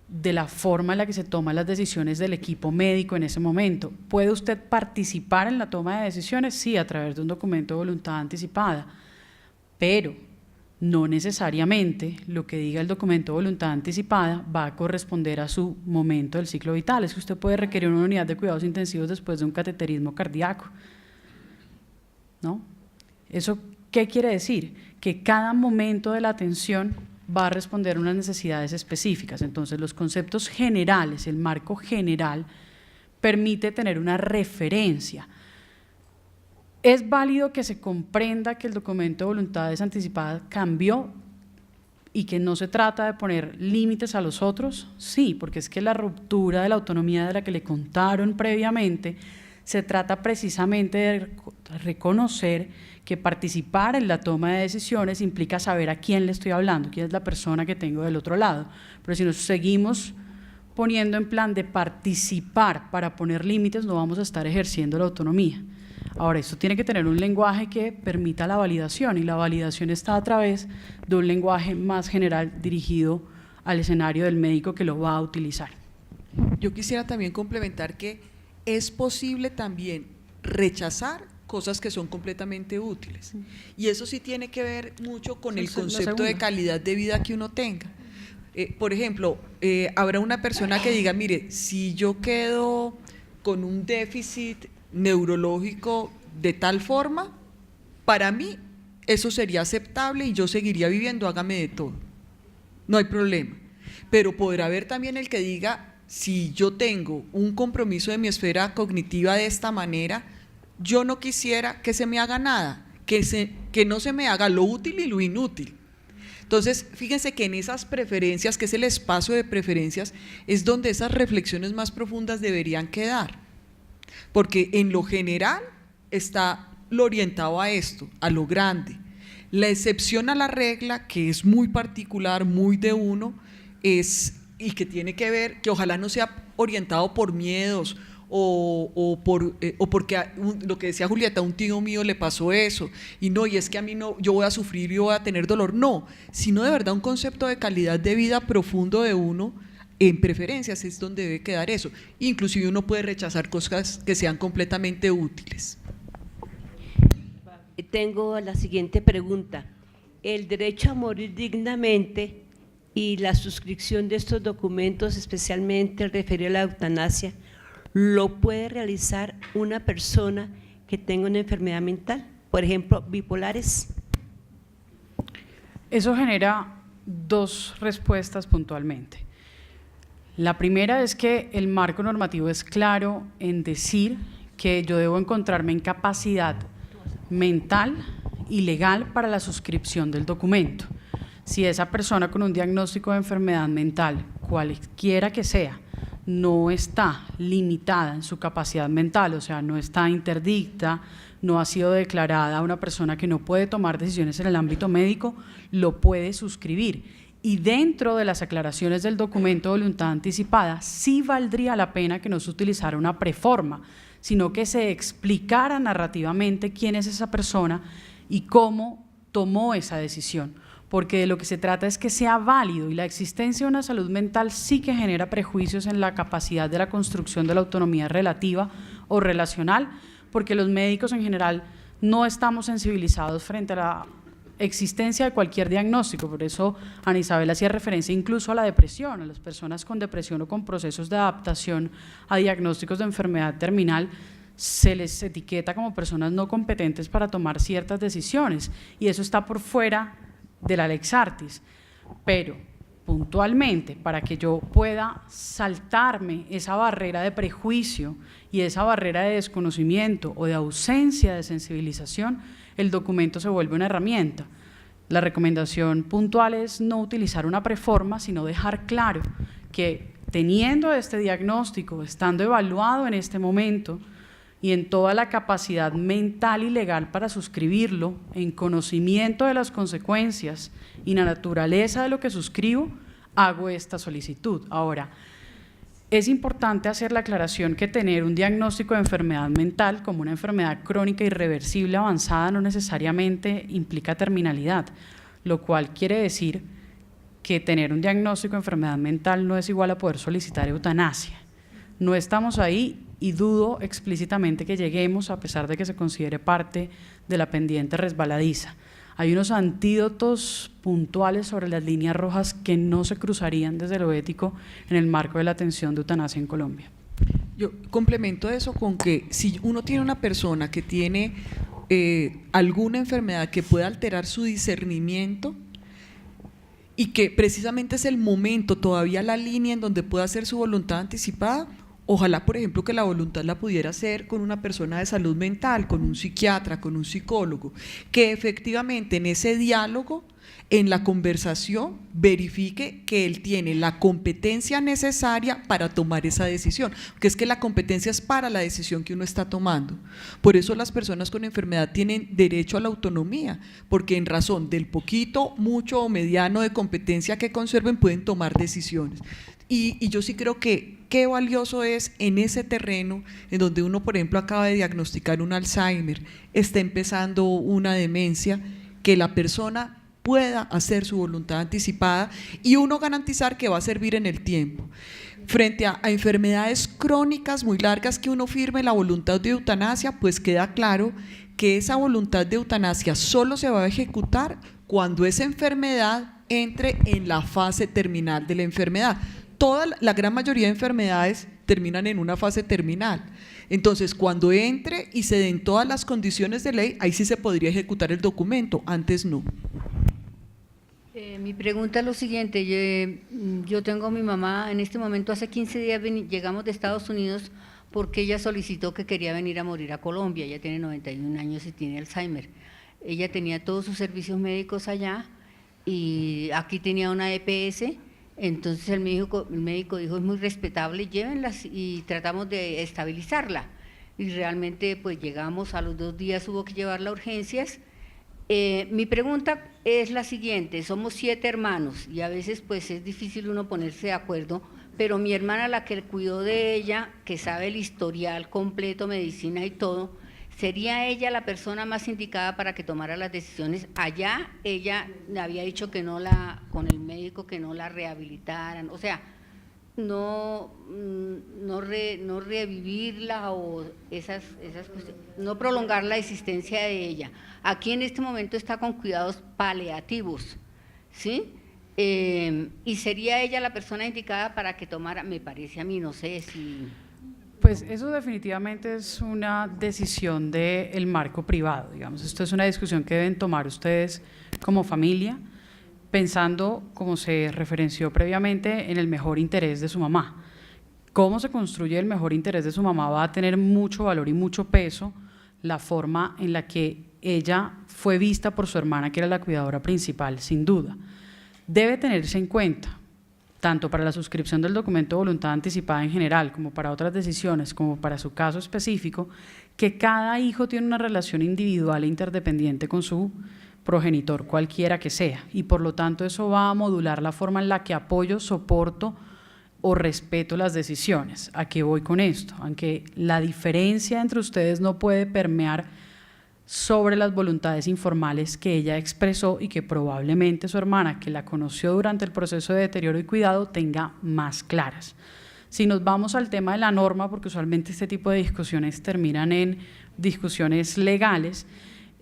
[SPEAKER 2] De la forma en la que se toman las decisiones del equipo médico en ese momento. ¿Puede usted participar en la toma de decisiones? Sí, a través de un documento de voluntad anticipada, pero no necesariamente lo que diga el documento de voluntad anticipada va a corresponder a su momento del ciclo vital. Es que usted puede requerir una unidad de cuidados intensivos después de un cateterismo cardíaco, ¿no? ¿Eso qué quiere decir? Que cada momento de la atención va a responder a unas necesidades específicas. Entonces, los conceptos generales, el marco general, permite tener una referencia. ¿Es válido que se comprenda que el documento de voluntades anticipadas cambió y que no se trata de poner límites a los otros? Sí, porque es que la ruptura de la autonomía de la que le contaron previamente se trata precisamente de reconocer que participar en la toma de decisiones implica saber a quién le estoy hablando, quién es la persona que tengo del otro lado. Pero si nos seguimos poniendo en plan de participar para poner límites, no vamos a estar ejerciendo la autonomía. Ahora, esto tiene que tener un lenguaje que permita la validación, y la validación está a través de un lenguaje más general dirigido al escenario del médico que lo va a utilizar.
[SPEAKER 1] Yo quisiera también complementar que es posible también rechazar cosas que son completamente útiles. Y eso sí tiene que ver mucho con el
[SPEAKER 2] Eso es lo
[SPEAKER 1] concepto de
[SPEAKER 2] segundo.
[SPEAKER 1] calidad de vida que uno tenga. Por ejemplo, habrá una persona que diga, mire, si yo quedo con un déficit neurológico de tal forma, para mí eso sería aceptable y yo seguiría viviendo, hágame de todo, no hay problema. Pero podrá haber también el que diga, si yo tengo un compromiso de mi esfera cognitiva de esta manera, yo no quisiera que se me haga nada, que no se me haga lo útil y lo inútil. Entonces, fíjense que en esas preferencias, que es el espacio de preferencias, es donde esas reflexiones más profundas deberían quedar, porque en lo general está lo orientado a esto, a lo grande. La excepción a la regla, que es muy particular, muy de uno, y que tiene que ver, que ojalá no sea orientado por miedos o porque lo que decía Julieta, a un tío mío le pasó eso, y es que a mí no, yo voy a sufrir y voy a tener dolor, no, sino de verdad un concepto de calidad de vida profundo de uno. En preferencias es donde debe quedar eso. Inclusive uno puede rechazar cosas que sean completamente útiles.
[SPEAKER 8] Tengo la siguiente pregunta. ¿El derecho a morir dignamente y la suscripción de estos documentos, especialmente el referido a la eutanasia, lo puede realizar una persona que tenga una enfermedad mental? Por ejemplo, bipolares.
[SPEAKER 2] Eso genera dos respuestas puntualmente. La primera es que el marco normativo es claro en decir que yo debo encontrarme en capacidad mental y legal para la suscripción del documento. Si esa persona con un diagnóstico de enfermedad mental, cualquiera que sea, no está limitada en su capacidad mental, o sea, no está interdicta, no ha sido declarada una persona que no puede tomar decisiones en el ámbito médico, lo puede suscribir. Y dentro de las aclaraciones del documento de voluntad anticipada, sí valdría la pena que no se utilizara una preforma, sino que se explicara narrativamente quién es esa persona y cómo tomó esa decisión, porque de lo que se trata es que sea válido, y la existencia de una salud mental sí que genera prejuicios en la capacidad de la construcción de la autonomía relativa o relacional, porque los médicos en general no estamos sensibilizados frente a la existencia de cualquier diagnóstico. Por eso Ana Isabel hacía referencia incluso a la depresión, a las personas con depresión o con procesos de adaptación a diagnósticos de enfermedad terminal, se les etiqueta como personas no competentes para tomar ciertas decisiones, y eso está por fuera de la Lex Artis. Pero puntualmente, para que yo pueda saltarme esa barrera de prejuicio y esa barrera de desconocimiento o de ausencia de sensibilización, el documento se vuelve una herramienta. La recomendación puntual es no utilizar una preforma, sino dejar claro que teniendo este diagnóstico, estando evaluado en este momento y en toda la capacidad mental y legal para suscribirlo, en conocimiento de las consecuencias y la naturaleza de lo que suscribo, hago esta solicitud. Ahora, es importante hacer la aclaración que tener un diagnóstico de enfermedad mental como una enfermedad crónica irreversible avanzada no necesariamente implica terminalidad, lo cual quiere decir que tener un diagnóstico de enfermedad mental no es igual a poder solicitar eutanasia. No estamos ahí y dudo explícitamente que lleguemos, a pesar de que se considere parte de la pendiente resbaladiza. Hay unos antídotos puntuales sobre las líneas rojas que no se cruzarían desde lo ético en el marco de la atención de eutanasia en Colombia.
[SPEAKER 1] Yo complemento eso con que si uno tiene una persona que tiene alguna enfermedad que pueda alterar su discernimiento y que precisamente es el momento, todavía la línea en donde pueda hacer su voluntad anticipada, ojalá, por ejemplo, que la voluntad la pudiera hacer con una persona de salud mental, con un psiquiatra, con un psicólogo, que efectivamente en ese diálogo, en la conversación, verifique que él tiene la competencia necesaria para tomar esa decisión, que es que la competencia es para la decisión que uno está tomando. Por eso las personas con enfermedad tienen derecho a la autonomía, porque en razón del poquito, mucho o mediano de competencia que conserven pueden tomar decisiones. Y yo sí creo que qué valioso es en ese terreno en donde uno, por ejemplo, acaba de diagnosticar un Alzheimer, está empezando una demencia, que la persona pueda hacer su voluntad anticipada y uno garantizar que va a servir en el tiempo. Frente a enfermedades crónicas muy largas que uno firme la voluntad de eutanasia, pues queda claro que esa voluntad de eutanasia solo se va a ejecutar cuando esa enfermedad entre en la fase terminal de la enfermedad. La gran mayoría de enfermedades terminan en una fase terminal. Entonces, cuando entre y se den todas las condiciones de ley, ahí sí se podría ejecutar el documento, antes no.
[SPEAKER 9] Mi pregunta es lo siguiente, yo tengo a mi mamá, en este momento hace 15 días llegamos de Estados Unidos porque ella solicitó que quería venir a morir a Colombia, ella tiene 91 años y tiene Alzheimer. Ella tenía todos sus servicios médicos allá y aquí tenía una EPS, entonces el médico dijo, es muy respetable, llévenlas, y tratamos de estabilizarla. Y realmente pues llegamos, a los 2 días hubo que llevarla a urgencias. Mi pregunta es la siguiente, somos 7 hermanos y a veces pues es difícil uno ponerse de acuerdo, pero mi hermana, la que cuidó de ella, que sabe el historial completo, medicina y todo, ¿sería ella la persona más indicada para que tomara las decisiones? Allá ella le había dicho que no con el médico que no la rehabilitaran, o sea, no revivirla o esas cuestiones, no prolongar la existencia de ella. Aquí en este momento está con cuidados paliativos, ¿sí? Y sería ella la persona indicada para que tomara, me parece a mí, no sé si…
[SPEAKER 2] Pues eso definitivamente es una decisión del marco privado, digamos, esto es una discusión que deben tomar ustedes como familia, pensando, como se referenció previamente, en el mejor interés de su mamá. Cómo se construye el mejor interés de su mamá va a tener mucho valor y mucho peso la forma en la que ella fue vista por su hermana, que era la cuidadora principal, sin duda. Debe tenerse en cuenta, tanto para la suscripción del documento de voluntad anticipada en general, como para otras decisiones, como para su caso específico, que cada hijo tiene una relación individual e interdependiente con su progenitor, cualquiera que sea, y por lo tanto eso va a modular la forma en la que apoyo, soporto o respeto las decisiones. ¿A qué voy con esto? Aunque la diferencia entre ustedes no puede permear sobre las voluntades informales que ella expresó y que probablemente su hermana, que la conoció durante el proceso de deterioro y cuidado, tenga más claras. Si nos vamos al tema de la norma, porque usualmente este tipo de discusiones terminan en discusiones legales,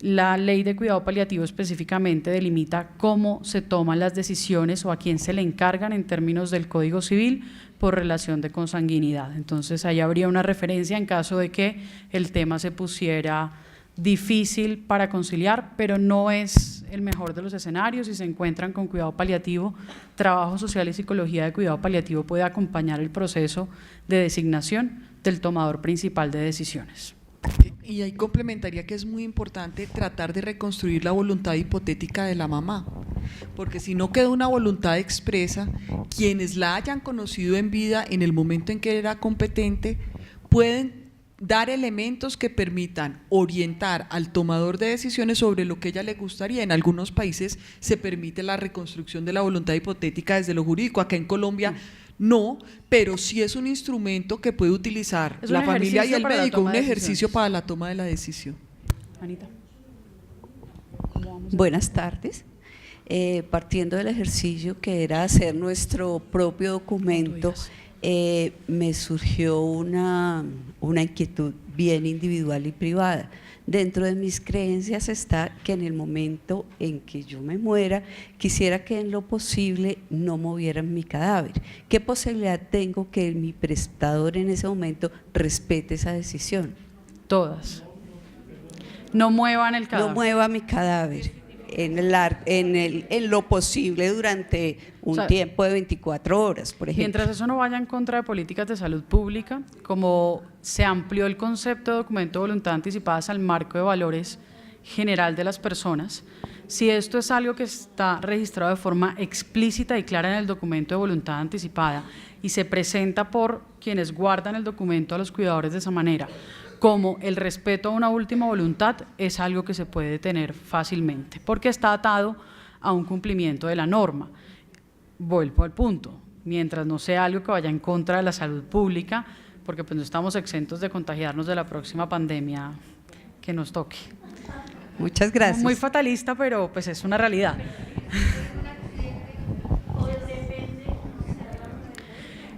[SPEAKER 2] la ley de cuidado paliativo específicamente delimita cómo se toman las decisiones o a quién se le encargan en términos del Código Civil por relación de consanguinidad. Entonces ahí habría una referencia en caso de que el tema se pusiera difícil para conciliar, pero no es el mejor de los escenarios. Si se encuentran con cuidado paliativo, trabajo social y psicología de cuidado paliativo puede acompañar el proceso de designación del tomador principal de decisiones.
[SPEAKER 1] Y ahí complementaría que es muy importante tratar de reconstruir la voluntad hipotética de la mamá, porque si no queda una voluntad expresa, quienes la hayan conocido en vida en el momento en que era competente pueden dar elementos que permitan orientar al tomador de decisiones sobre lo que ella le gustaría. En algunos países se permite la reconstrucción de la voluntad hipotética desde lo jurídico, acá en Colombia no, pero sí es un instrumento que puede utilizar la familia y el médico, un ejercicio para la toma de la decisión.
[SPEAKER 2] Anita.
[SPEAKER 10] Buenas tardes. Partiendo del ejercicio que era hacer nuestro propio documento, me surgió una inquietud bien individual y privada. Dentro de mis creencias está que en el momento en que yo me muera, quisiera que en lo posible no movieran mi cadáver. ¿Qué posibilidad tengo que mi prestador en ese momento respete esa decisión?
[SPEAKER 2] Todas. No muevan el cadáver.
[SPEAKER 10] No mueva mi cadáver en lo posible durante un tiempo de 24 horas, por ejemplo.
[SPEAKER 2] Mientras eso no vaya en contra de políticas de salud pública, como se amplió el concepto de documento de voluntad anticipada al marco de valores general de las personas, si esto es algo que está registrado de forma explícita y clara en el documento de voluntad anticipada y se presenta por quienes guardan el documento a los cuidadores de esa manera, como el respeto a una última voluntad, es algo que se puede detener fácilmente, porque está atado a un cumplimiento de la norma. Vuelvo al punto, mientras no sea algo que vaya en contra de la salud pública, porque pues no estamos exentos de contagiarnos de la próxima pandemia que nos toque.
[SPEAKER 10] Muchas gracias.
[SPEAKER 2] Muy fatalista, pero pues es una realidad.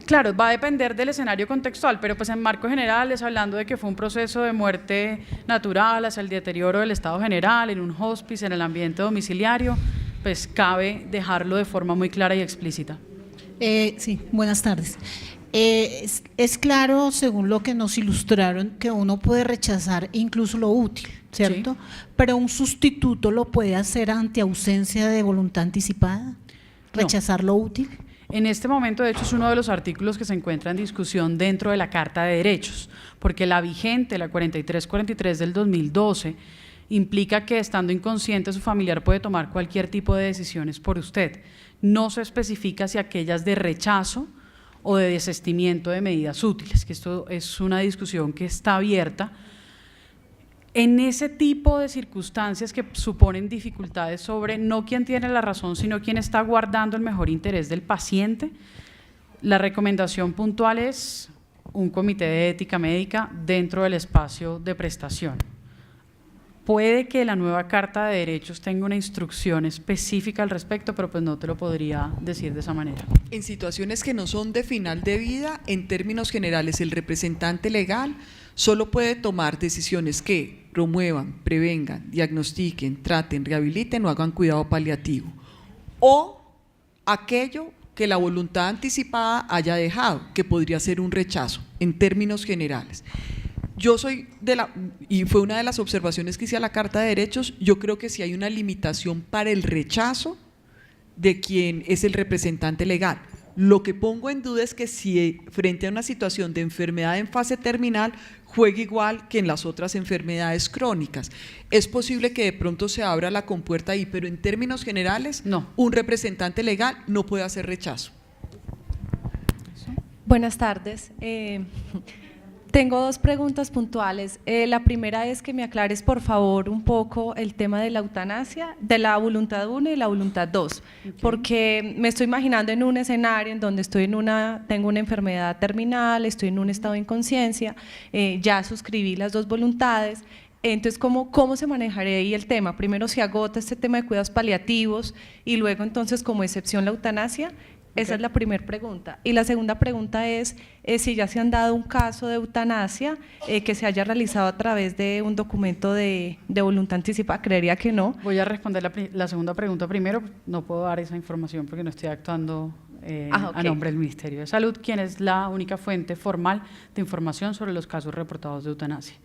[SPEAKER 2] Claro, va a depender del escenario contextual, pero pues en marcos generales, hablando de que fue un proceso de muerte natural hacia el deterioro del estado general, en un hospice, en el ambiente domiciliario, pues cabe dejarlo de forma muy clara y explícita.
[SPEAKER 11] Sí, buenas tardes. Es claro, según lo que nos ilustraron, que uno puede rechazar incluso lo útil, ¿cierto? Sí. Pero un sustituto lo puede hacer ante ausencia de voluntad anticipada, rechazar lo útil.
[SPEAKER 2] En este momento, de hecho, es uno de los artículos que se encuentra en discusión dentro de la Carta de Derechos, porque la vigente, la 4343 del 2012, implica que estando inconsciente su familiar puede tomar cualquier tipo de decisiones por usted. No se especifica si aquellas de rechazo o de desistimiento de medidas útiles, que esto es una discusión que está abierta. En ese tipo de circunstancias que suponen dificultades sobre no quién tiene la razón, sino quién está guardando el mejor interés del paciente, la recomendación puntual es un comité de ética médica dentro del espacio de prestación. Puede que la nueva Carta de Derechos tenga una instrucción específica al respecto, pero pues no te lo podría decir de esa manera.
[SPEAKER 1] En situaciones que no son de final de vida, en términos generales, el representante legal solo puede tomar decisiones que promuevan, prevengan, diagnostiquen, traten, rehabiliten o hagan cuidado paliativo, o aquello que la voluntad anticipada haya dejado, que podría ser un rechazo, en términos generales. Yo soy y fue una de las observaciones que hice a la Carta de Derechos, yo creo que sí hay una limitación para el rechazo de quien es el representante legal. Lo que pongo en duda es que si frente a una situación de enfermedad en fase terminal juegue igual que en las otras enfermedades crónicas. Es posible que de pronto se abra la compuerta ahí, pero en términos generales, no. Un representante legal no puede hacer rechazo.
[SPEAKER 12] Buenas tardes. Tengo dos preguntas puntuales. La primera es que me aclares, por favor, un poco el tema de la eutanasia, de la voluntad 1 y la voluntad 2, porque me estoy imaginando en un escenario en donde tengo una enfermedad terminal, estoy en un estado de inconsciencia, ya suscribí las dos voluntades. Entonces, ¿cómo se manejaría ahí el tema? Primero se agota este tema de cuidados paliativos y luego entonces como excepción la eutanasia. Esa es la primera pregunta. Y la segunda pregunta es si ya se han dado un caso de eutanasia que se haya realizado a través de un documento de voluntad anticipada. Creería que no.
[SPEAKER 2] Voy a responder la segunda pregunta primero. No puedo dar esa información porque no estoy actuando a nombre del Ministerio de Salud, quien es la única fuente formal de información sobre los casos reportados de eutanasia.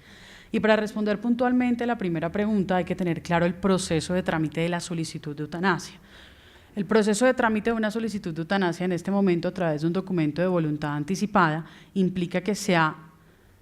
[SPEAKER 2] Y para responder puntualmente la primera pregunta hay que tener claro el proceso de trámite de la solicitud de eutanasia. El proceso de trámite de una solicitud de eutanasia en este momento a través de un documento de voluntad anticipada implica que se ha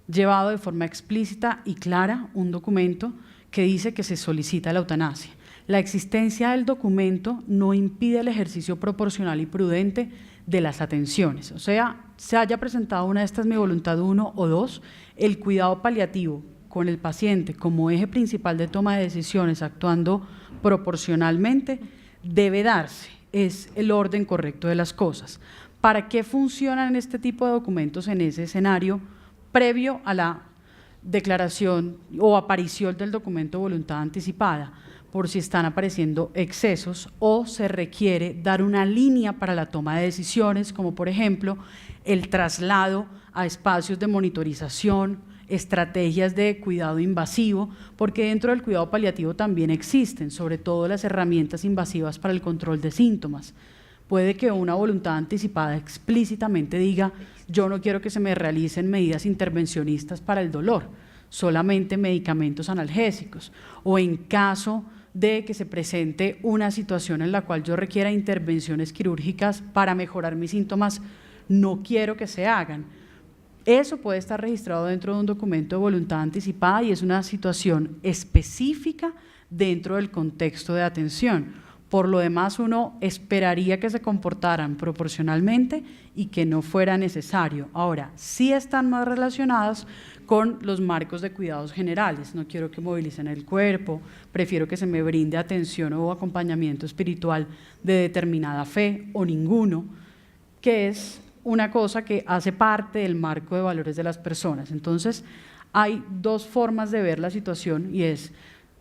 [SPEAKER 2] llevado de forma explícita y clara un documento que dice que se solicita la eutanasia. La existencia del documento no impide el ejercicio proporcional y prudente de las atenciones, o sea, se haya presentado una de estas mi voluntad 1 o 2, el cuidado paliativo con el paciente como eje principal de toma de decisiones actuando proporcionalmente debe darse, es el orden correcto de las cosas. ¿Para qué funcionan este tipo de documentos en ese escenario previo a la declaración o aparición del documento de voluntad anticipada? Por si están apareciendo excesos o se requiere dar una línea para la toma de decisiones, como por ejemplo el traslado a espacios de monitorización, estrategias de cuidado invasivo, porque dentro del cuidado paliativo también existen, sobre todo las herramientas invasivas para el control de síntomas. Puede que una voluntad anticipada explícitamente diga, yo no quiero que se me realicen medidas intervencionistas para el dolor, solamente medicamentos analgésicos, o en caso de que se presente una situación en la cual yo requiera intervenciones quirúrgicas para mejorar mis síntomas, no quiero que se hagan. Eso puede estar registrado dentro de un documento de voluntad anticipada y es una situación específica dentro del contexto de atención. Por lo demás, uno esperaría que se comportaran proporcionalmente y que no fuera necesario. Ahora, sí están más relacionadas con los marcos de cuidados generales. No quiero que movilicen el cuerpo, prefiero que se me brinde atención o acompañamiento espiritual de determinada fe o ninguno, que es una cosa que hace parte del marco de valores de las personas. Entonces, hay dos formas de ver la situación y es,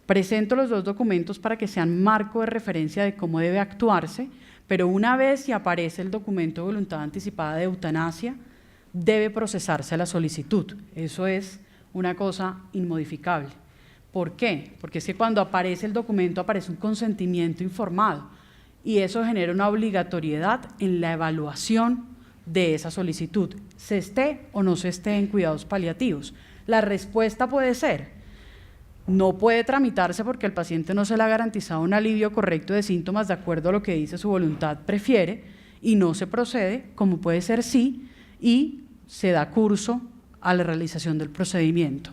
[SPEAKER 2] presento los dos documentos para que sean marco de referencia de cómo debe actuarse, pero una vez que aparece el documento de voluntad anticipada de eutanasia, debe procesarse la solicitud. Eso es una cosa inmodificable. ¿Por qué? Porque es que cuando aparece el documento aparece un consentimiento informado y eso genera una obligatoriedad en la evaluación de esa solicitud, se esté o no se esté en cuidados paliativos. La respuesta puede ser: no puede tramitarse porque el paciente no se le ha garantizado un alivio correcto de síntomas de acuerdo a lo que dice su voluntad prefiere y no se procede, como puede ser sí, y se da curso a la realización del procedimiento.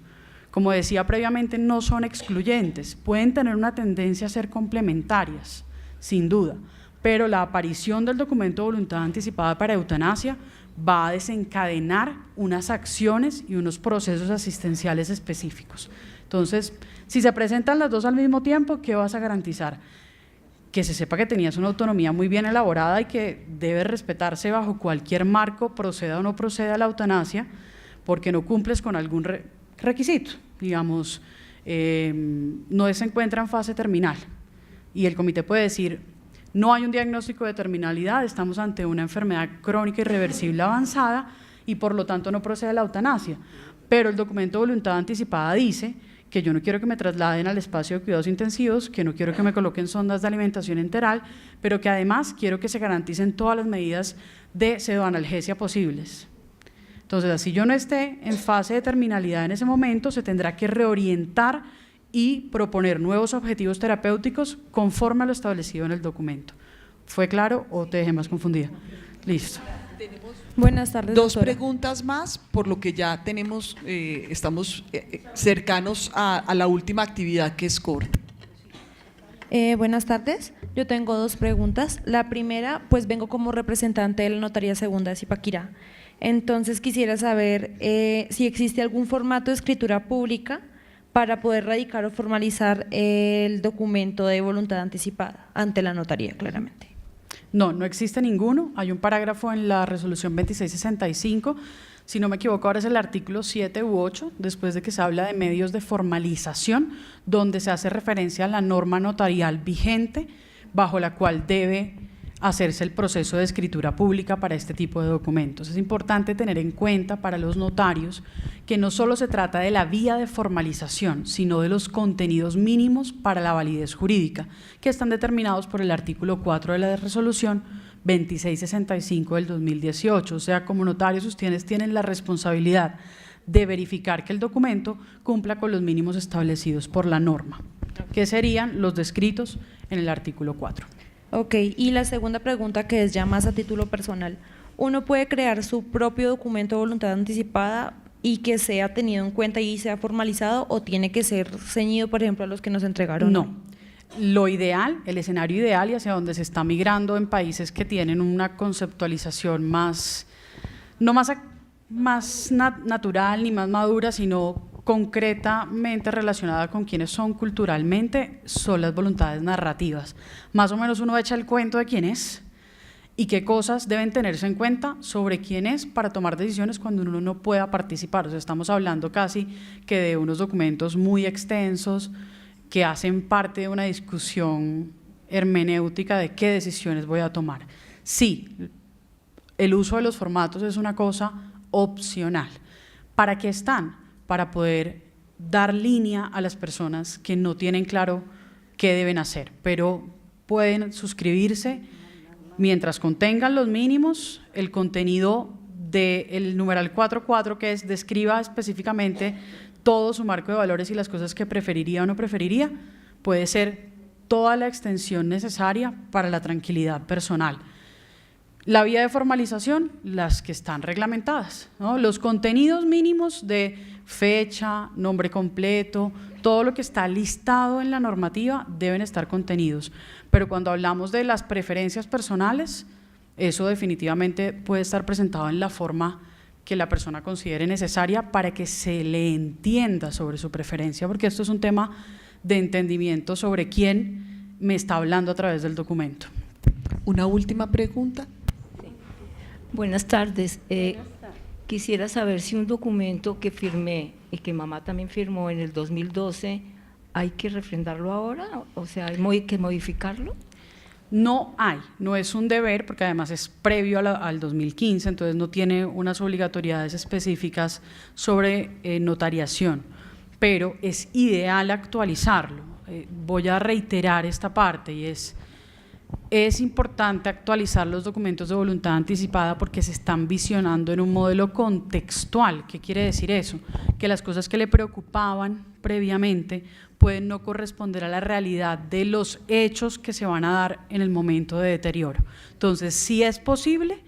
[SPEAKER 2] Como decía previamente, no son excluyentes, pueden tener una tendencia a ser complementarias, sin duda, pero la aparición del documento de voluntad anticipada para eutanasia va a desencadenar unas acciones y unos procesos asistenciales específicos. Entonces, si se presentan las dos al mismo tiempo, ¿qué vas a garantizar? Que se sepa que tenías una autonomía muy bien elaborada y que debe respetarse bajo cualquier marco, proceda o no proceda la eutanasia, porque no cumples con algún requisito, digamos, no se encuentra en fase terminal y el comité puede decir: no hay un diagnóstico de terminalidad, estamos ante una enfermedad crónica irreversible avanzada y por lo tanto no procede la eutanasia, pero el documento de voluntad anticipada dice que yo no quiero que me trasladen al espacio de cuidados intensivos, que no quiero que me coloquen sondas de alimentación enteral, pero que además quiero que se garanticen todas las medidas de pseudoanalgesia posibles. Entonces, así yo no esté en fase de terminalidad en ese momento, se tendrá que reorientar y proponer nuevos objetivos terapéuticos conforme a lo establecido en el documento. ¿Fue claro o te dejé más confundida? Listo.
[SPEAKER 6] Buenas tardes,
[SPEAKER 1] Dos
[SPEAKER 6] doctora.
[SPEAKER 1] preguntas más, por lo que ya tenemos, estamos cercanos a la última actividad, que es corta.
[SPEAKER 6] Buenas tardes, yo tengo dos preguntas. La primera, pues vengo como representante de la Notaría Segunda de Zipaquirá. Entonces quisiera saber si existe algún formato de escritura pública para poder radicar o formalizar el documento de voluntad anticipada ante la notaría, claramente.
[SPEAKER 2] No, no existe ninguno. Hay un parágrafo en la resolución 2665, si no me equivoco ahora es el artículo 7 u 8, después de que se habla de medios de formalización, donde se hace referencia a la norma notarial vigente bajo la cual debe hacerse el proceso de escritura pública para este tipo de documentos. Es importante tener en cuenta para los notarios que no solo se trata de la vía de formalización, sino de los contenidos mínimos para la validez jurídica, que están determinados por el artículo 4 de la resolución 2665 del 2018. O sea, como notarios ustedes tienen la responsabilidad de verificar que el documento cumpla con los mínimos establecidos por la norma, que serían los descritos en el artículo 4.
[SPEAKER 6] Ok, y la segunda pregunta, que es ya más a título personal. ¿Uno puede crear su propio documento de voluntad anticipada y que sea tenido en cuenta y sea formalizado, o tiene que ser ceñido, por ejemplo, a los que nos entregaron?
[SPEAKER 2] No. Lo ideal, el escenario ideal y hacia donde se está migrando en países que tienen una conceptualización más, no más natural ni más madura, sino concretamente relacionada con quienes son culturalmente, son las voluntades narrativas. Más o menos uno echa el cuento de quién es y qué cosas deben tenerse en cuenta sobre quién es para tomar decisiones cuando uno no pueda participar. O sea, estamos hablando casi que de unos documentos muy extensos que hacen parte de una discusión hermenéutica de qué decisiones voy a tomar. Sí, el uso de los formatos es una cosa opcional. ¿Para qué están? Para poder dar línea a las personas que no tienen claro qué deben hacer, pero pueden suscribirse mientras contengan los mínimos, el contenido del numeral 4.4, que es describa específicamente todo su marco de valores y las cosas que preferiría o no preferiría, puede ser toda la extensión necesaria para la tranquilidad personal. La vía de formalización, las que están reglamentadas, ¿no? Los contenidos mínimos de fecha, nombre completo, todo lo que está listado en la normativa deben estar contenidos. Pero cuando hablamos de las preferencias personales, eso definitivamente puede estar presentado en la forma que la persona considere necesaria para que se le entienda sobre su preferencia, porque esto es un tema de entendimiento sobre quién me está hablando a través del documento.
[SPEAKER 1] Una última pregunta.
[SPEAKER 13] Buenas tardes. Quisiera saber si un documento que firmé y que mamá también firmó en el 2012, ¿hay que refrendarlo ahora? O sea, ¿hay que modificarlo?
[SPEAKER 2] No hay, no es un deber, porque además es previo al 2015, entonces no tiene unas obligatoriedades específicas sobre notariación, pero es ideal actualizarlo. Voy a reiterar esta parte y es importante actualizar los documentos de voluntad anticipada porque se están visionando en un modelo contextual. ¿Qué quiere decir eso? Que las cosas que le preocupaban previamente pueden no corresponder a la realidad de los hechos que se van a dar en el momento de deterioro. Entonces, si es posible,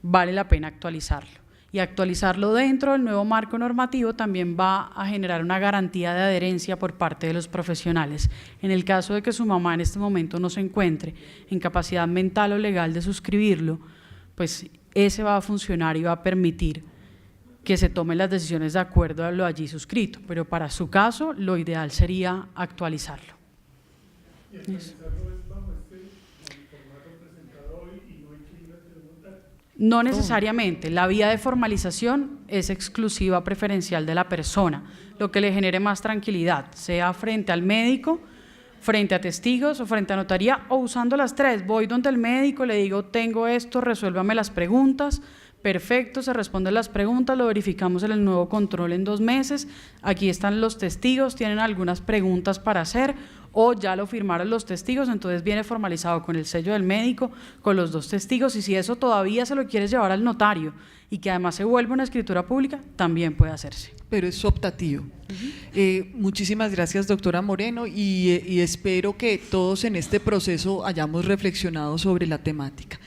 [SPEAKER 2] vale la pena actualizarlo. Y actualizarlo dentro del nuevo marco normativo también va a generar una garantía de adherencia por parte de los profesionales. En el caso de que su mamá en este momento no se encuentre en capacidad mental o legal de suscribirlo, pues ese va a funcionar y va a permitir que se tomen las decisiones de acuerdo a lo allí suscrito, pero para su caso lo ideal sería actualizarlo.
[SPEAKER 4] ¿Y actualizarlo es bajo el formato presentado hoy y no hay que ir a preguntar?
[SPEAKER 2] No necesariamente, la vía de formalización es exclusiva preferencial de la persona, lo que le genere más tranquilidad, sea frente al médico, frente a testigos o frente a notaría o usando las tres. Voy donde el médico, le digo tengo esto, resuélvame las preguntas. Perfecto, se responden las preguntas, lo verificamos en el nuevo control en 2 meses, aquí están los testigos, tienen algunas preguntas para hacer o ya lo firmaron los testigos, entonces viene formalizado con el sello del médico, con los 2 testigos y si eso todavía se lo quieres llevar al notario y que además se vuelva una escritura pública, también puede hacerse.
[SPEAKER 1] Pero es optativo. Muchísimas gracias, doctora Moreno, y espero que todos en este proceso hayamos reflexionado sobre la temática.